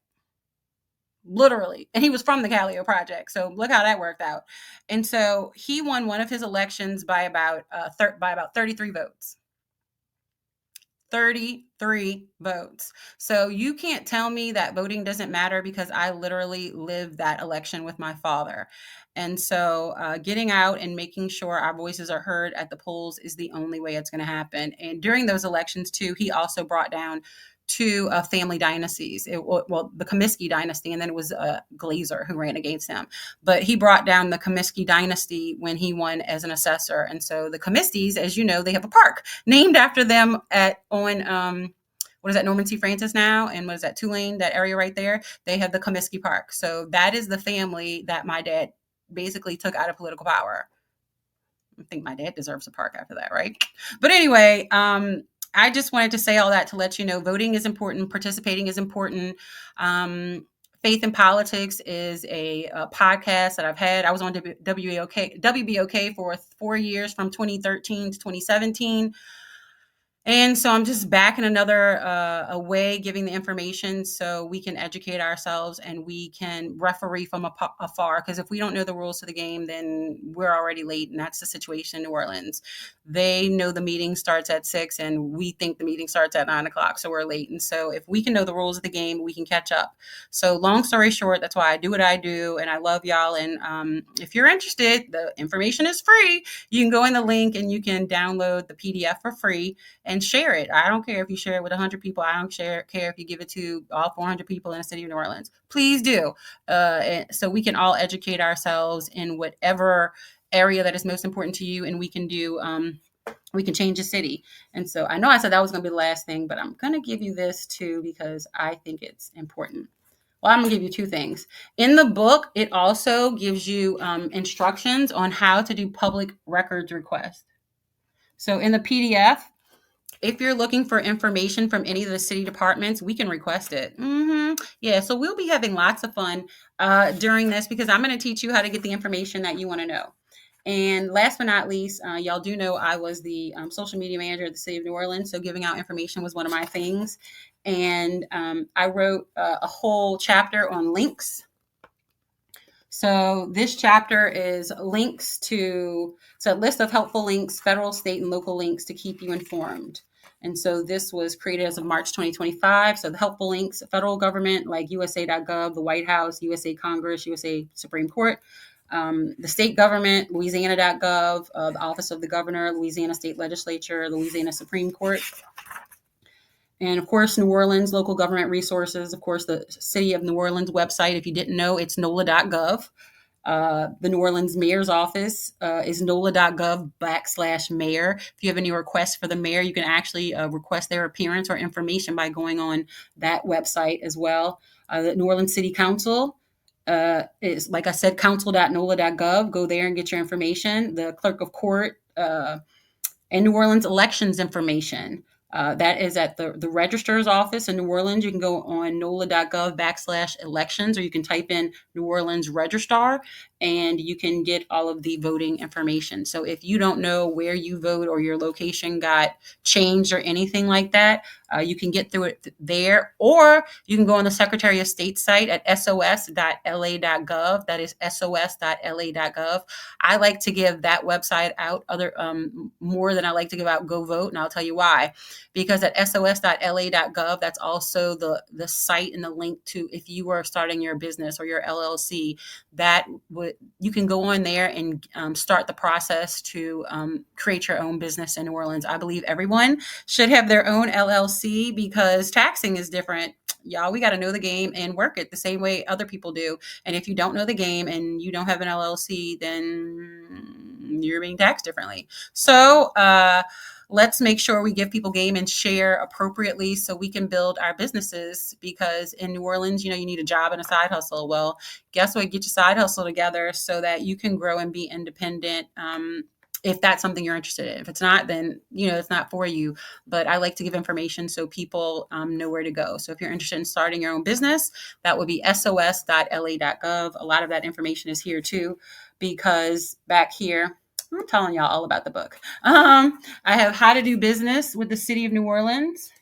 literally, and he was from the Callio Project. So look how that worked out. And so he won one of his elections by about 33 votes. 33 votes. So you can't tell me that voting doesn't matter, because I literally lived that election with my father. And so getting out and making sure our voices are heard at the polls is the only way it's going to happen. And during those elections too, he also brought down two family dynasties. The Comiskey dynasty, and then it was Glazer who ran against him. But he brought down the Comiskey dynasty when he won as an assessor. And so the Comiskeys, as you know, they have a park named after them on what is that, Norman C. Francis now? And what is that, Tulane, that area right there? They have the Comiskey Park. So that is the family that my dad basically took out of political power. I think my dad deserves a park after that, right? But anyway, I just wanted to say all that to let you know voting is important. Participating is important. Faith in Politics is a podcast that I've had. I was on WBOK for 4 years, from 2013 to 2017. And so I'm just back in another a way, giving the information so we can educate ourselves and we can referee from afar. Because if we don't know the rules to the game, then we're already late, and that's the situation in New Orleans. They know the meeting starts at 6, and we think the meeting starts at 9 o'clock, so we're late. And so if we can know the rules of the game, we can catch up. So long story short, that's why I do what I do, and I love y'all. And if you're interested, the information is free. You can go in the link and you can download the PDF for free and share it. I don't care if you share it with 100 people. I don't care if you give it to all 400 people in the city of New Orleans. Please do. So we can all educate ourselves in whatever area that is most important to you, and we can do we can change the city. And so I know I said that was going to be the last thing, but I'm going to give you this too because I think it's important. Well, I'm going to give you two things. In the book, it also gives you instructions on how to do public records requests. So in the PDF, if you're looking for information from any of the city departments, we can request it. Yeah, so we'll be having lots of fun during this because I'm going to teach you how to get the information that you want to know. And last but not least, y'all do know I was the social media manager at the city of New Orleans, so giving out information was one of my things. And I wrote a whole chapter on links. So this chapter is links to, so a list of helpful links, federal, state, and local links to keep you informed. And so this was created as of March 2025. So the helpful links, federal government like USA.gov, the White House, USA Congress, USA Supreme Court. The state government, Louisiana.gov, the Office of the Governor, Louisiana State Legislature, Louisiana Supreme Court. And of course, New Orleans local government resources. Of course, the City of New Orleans website. If you didn't know, it's NOLA.gov. The New Orleans mayor's office is NOLA.gov/mayor. If you have any requests for the mayor, you can actually request their appearance or information by going on that website as well. The New Orleans City Council is, like I said, council.nola.gov. Go there and get your information. The clerk of court and New Orleans elections information. That is at the registrar's office in New Orleans. You can go on NOLA.gov/elections, or you can type in New Orleans registrar, and you can get all of the voting information. So if you don't know where you vote or your location got changed or anything like that, you can get through it there, or you can go on the Secretary of State site at sos.la.gov. That is sos.la.gov. I like to give that website out more than I like to give out Go Vote, and I'll tell you why. Because at sos.la.gov, that's also the site and the link to if you are starting your business or your LLC, you can go on there and start the process to create your own business in New Orleans. I believe everyone should have their own LLC because taxing is different. Y'all, we got to know the game and work it the same way other people do. And if you don't know the game and you don't have an LLC, then you're being taxed differently. So, let's make sure we give people game and share appropriately so we can build our businesses, because in New Orleans, you need a job and a side hustle. Well, guess what? Get your side hustle together so that you can grow and be independent. If that's something you're interested in. If it's not, then, it's not for you. But I like to give information so people know where to go. So if you're interested in starting your own business, that would be sos.la.gov. A lot of that information is here too, because back here, I'm telling y'all all about the book. I have How to Do Business with the City of New Orleans.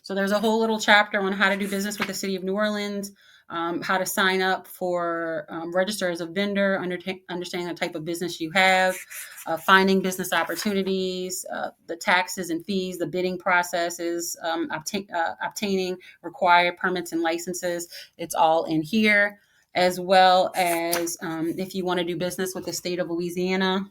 So there's a whole little chapter on how to do business with the City of New Orleans, how to sign up for register as a vendor, understanding the type of business you have, finding business opportunities, the taxes and fees, the bidding processes, obtaining required permits and licenses. It's all in here. As well as if you want to do business with the state of Louisiana,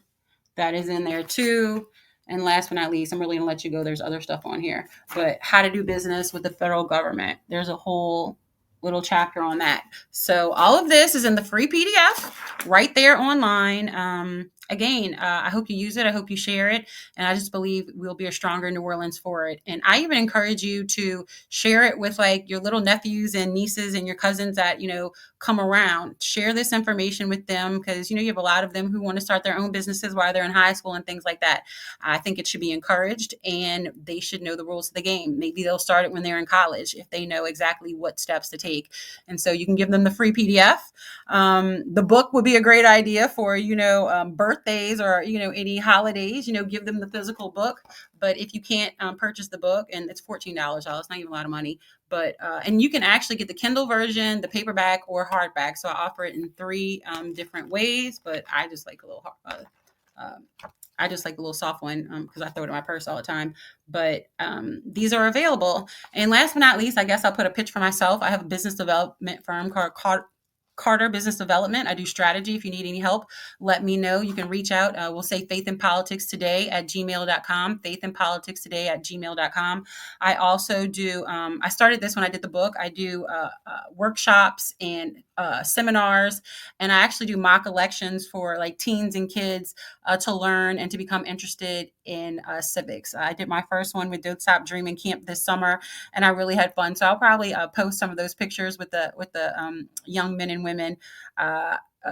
that is in there too. And last but not least, I'm really going to let you go. There's other stuff on here, but how to do business with the federal government. There's a whole little chapter on that. So all of this is in the free PDF right there online. Again, I hope you use it. I hope you share it. And I just believe we'll be a stronger New Orleans for it. And I even encourage you to share it with like your little nephews and nieces and your cousins that, come around. Share this information with them because, you have a lot of them who want to start their own businesses while they're in high school and things like that. I think it should be encouraged and they should know the rules of the game. Maybe they'll start it when they're in college if they know exactly what steps to take. And so you can give them the free PDF. The book would be a great idea for, birthdays or, any holidays, give them the physical book. But if you can't purchase the book, and it's $14, y'all, it's not even a lot of money. But and you can actually get the Kindle version, the paperback, or hardback. So I offer it in three different ways. But I just like a little uh, I just like a little soft one because I throw it in my purse all the time. But these are available. And last but not least, I guess I'll put a pitch for myself. I have a business development firm called Carter Business Development. I do strategy. If you need any help, let me know. You can reach out. We'll say faithinpoliticstoday@gmail.com, faithinpoliticstoday@gmail.com. I also do, I started this when I did the book. I do workshops and seminars, and I actually do mock elections for like teens and kids to learn and to become interested in civics. I did my first one with Don't Stop Dreaming Camp this summer, and I really had fun. So I'll probably post some of those pictures with the young men and women.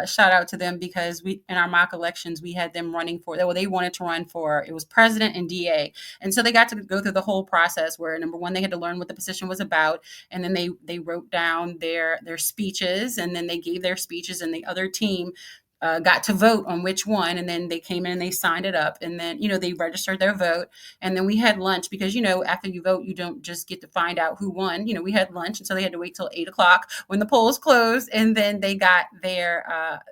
Shout out to them because we in our mock elections we had them running for well they wanted to run for it was president and DA, and so they got to go through the whole process where number one they had to learn what the position was about, and then they wrote down their speeches, and then they gave their speeches, and the other team got to vote on which one, and then they came in and they signed it up, and then they registered their vote, and then we had lunch because after you vote you don't just get to find out who won. We had lunch, and so they had to wait till 8 o'clock when the polls closed, and then they got their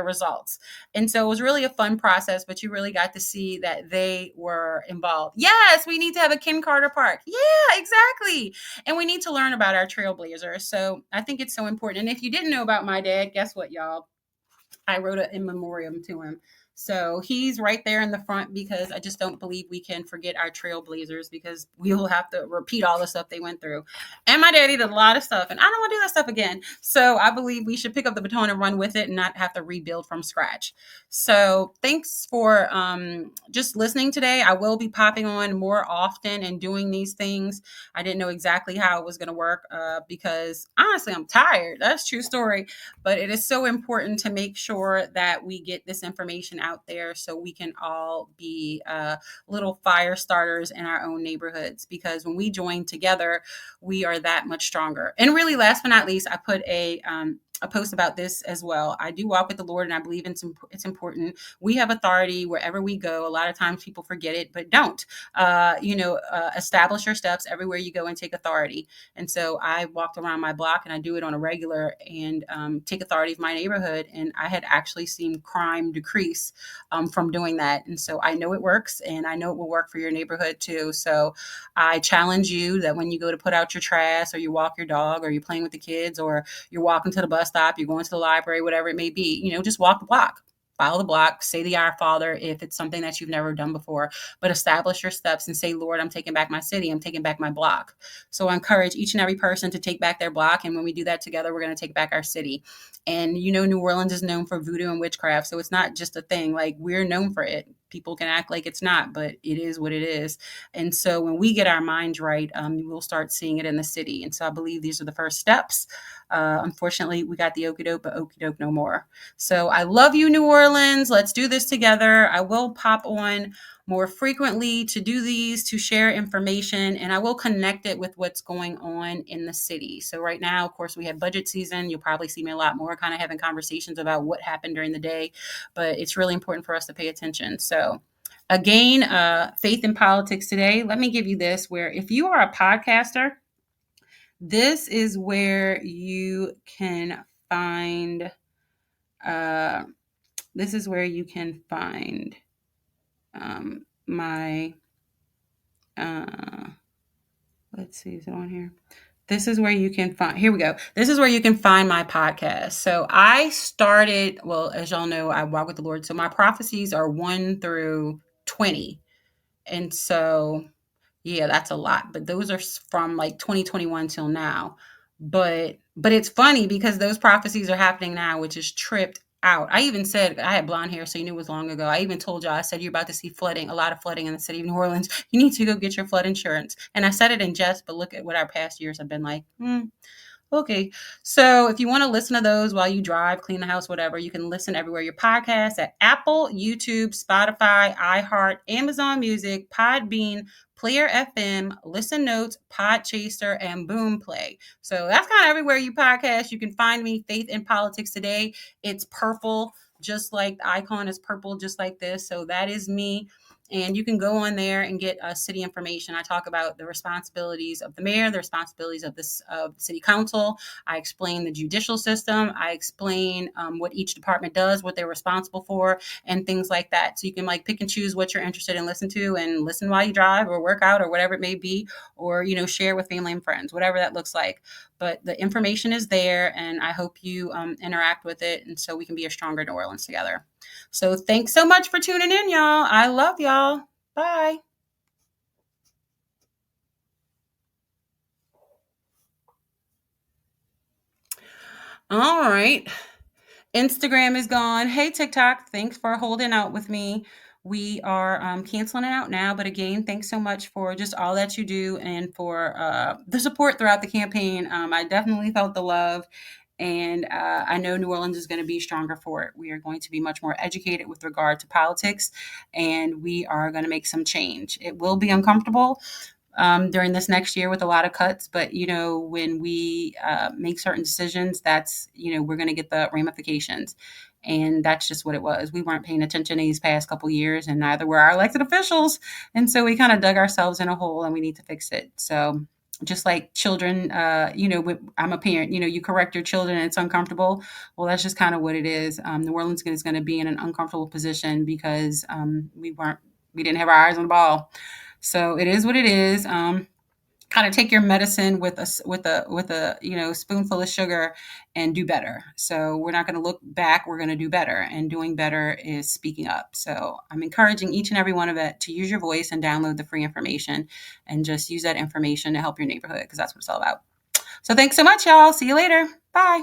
results. And so it was really a fun process, but you really got to see that they were involved. Yes, we need to have a Ken Carter Park. Yeah, exactly. And we need to learn about our trailblazers. So I think it's so important. And if you didn't know about my dad, guess what, y'all? I wrote an in memoriam to him. So he's right there in the front because I just don't believe we can forget our trailblazers because we'll have to repeat all the stuff they went through. And my daddy did a lot of stuff, and I don't want to do that stuff again. So I believe we should pick up the baton and run with it and not have to rebuild from scratch. So thanks for just listening today. I will be popping on more often and doing these things. I didn't know exactly how it was going to work because honestly, I'm tired. That's a true story. But it is so important to make sure that we get this information out there so we can all be little fire starters in our own neighborhoods, because when we join together, we are that much stronger. And really, last but not least, I put a post about this as well. I do walk with the Lord, and I believe it's important. We have authority wherever we go. A lot of times people forget it, but don't. Establish your steps everywhere you go and take authority. And so I walked around my block, and I do it on a regular, and take authority of my neighborhood. And I had actually seen crime decrease from doing that. And so I know it works, and I know it will work for your neighborhood too. So I challenge you that when you go to put out your trash, or you walk your dog, or you're playing with the kids, or you're walking to the bus stop, you're going to the library, whatever it may be, just walk the block. Follow the block, say the Our Father if it's something that you've never done before, but establish your steps and say, Lord, I'm taking back my city. I'm taking back my block. So I encourage each and every person to take back their block. And when we do that together, we're going to take back our city. And New Orleans is known for voodoo and witchcraft. So it's not just a thing. Like, we're known for it. People can act like it's not, but it is what it is. And so when we get our minds right, we'll start seeing it in the city. And so I believe these are the first steps. Unfortunately, we got the okie doke, but okie doke no more. So I love you, New Orleans. Let's do this together. I will pop on more frequently to do these, to share information, and I will connect it with what's going on in the city. So right now, of course, we have budget season. You'll probably see me a lot more kind of having conversations about what happened during the day, but it's really important for us to pay attention. So again, Faith in Politics Today. Let me give you this, where if you are a podcaster, this is where you can find my let's see, is it on here? This is where you can find, here we go. This is where you can find my podcast. So I started, well, as y'all know, I walk with the Lord. So my prophecies are 1 through 20. And so, yeah, that's a lot. But those are from like 2021 till now. But it's funny because those prophecies are happening now, which is tripped out. I even said, I had blonde hair, so you knew it was long ago. I even told y'all, I said, you're about to see flooding, a lot of flooding in the city of New Orleans. You need to go get your flood insurance. And I said it in jest, but look at what our past years have been like. Okay. So if you want to listen to those while you drive, clean the house, whatever, you can listen everywhere your podcasts at Apple, YouTube, Spotify, iHeart, Amazon Music, Podbean, Player FM, Listen Notes, Podchaser, and Boomplay. So that's kind of everywhere you podcast. You can find me, Faith in Politics Today. It's purple, just like the icon is purple, just like this. So that is me. and you can go on there and get city information. I talk about the responsibilities of the mayor, the responsibilities of this of the city council. I explain the judicial system. I explain what each department does, what they're responsible for, and things like that. So you can like pick and choose what you're interested in listen to, and listen while you drive or work out or whatever it may be, or share with family and friends, whatever that looks like. But the information is there, and I hope you interact with it, and so we can be a stronger New Orleans together. So thanks so much for tuning in, y'all. I love y'all. Bye. All right. Instagram is gone. Hey, TikTok, thanks for holding out with me. We are canceling it out now. But again, thanks so much for just all that you do and for the support throughout the campaign. I definitely felt the love. And I know New Orleans is going to be stronger for it. We are going to be much more educated with regard to politics, and we are going to make some change. It will be uncomfortable, during this next year with a lot of cuts. But when we make certain decisions, that's we're going to get the ramifications, and that's just what it was. We weren't paying attention these past couple years, and neither were our elected officials, and so we kind of dug ourselves in a hole, and we need to fix it. So. Just like children, I'm a parent, you correct your children and it's uncomfortable. Well, that's just kind of what it is. New Orleans is going to be in an uncomfortable position because we didn't have our eyes on the ball. So it is what it is. Kind of take your medicine with a spoonful of sugar and do better. So we're not going to look back. We're going to do better, and doing better is speaking up. So I'm encouraging each and every one of it to use your voice and download the free information, and just use that information to help your neighborhood, because that's what it's all about. So thanks so much, y'all. See you later. Bye.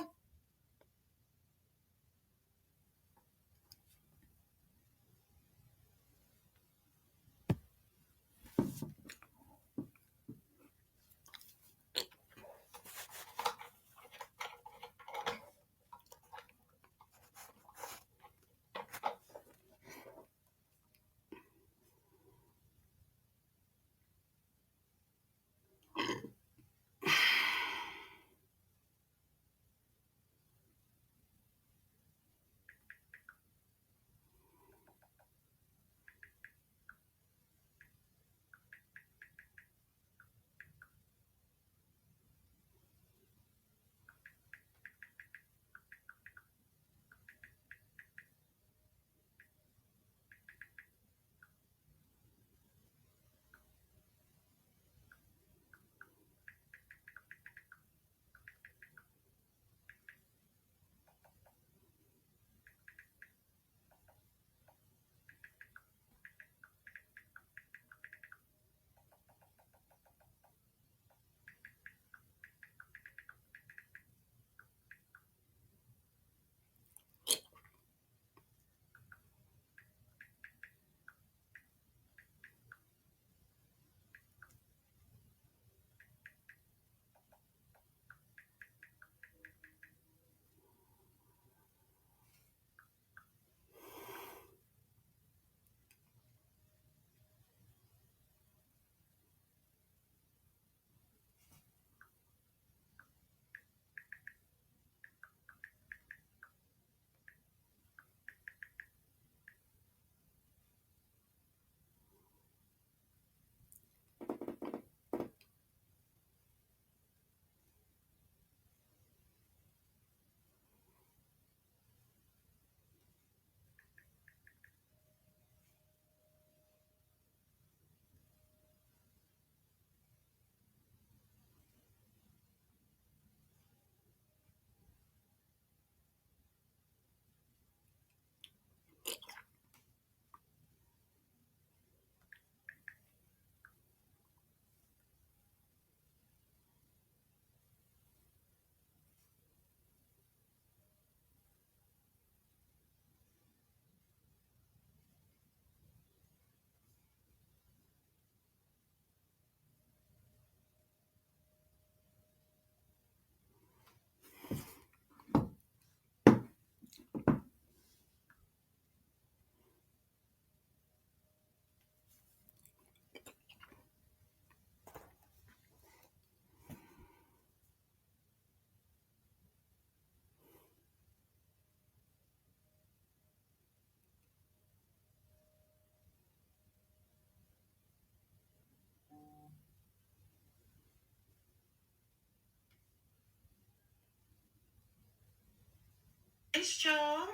Missed y'all.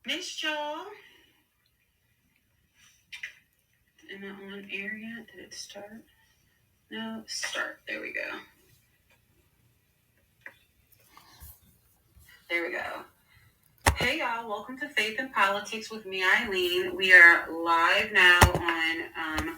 Missed y'all. Am I on air yet? Did it start? No, start. There we go. There we go. Hey y'all, welcome to Faith and Politics with me, Eileen. We are live now on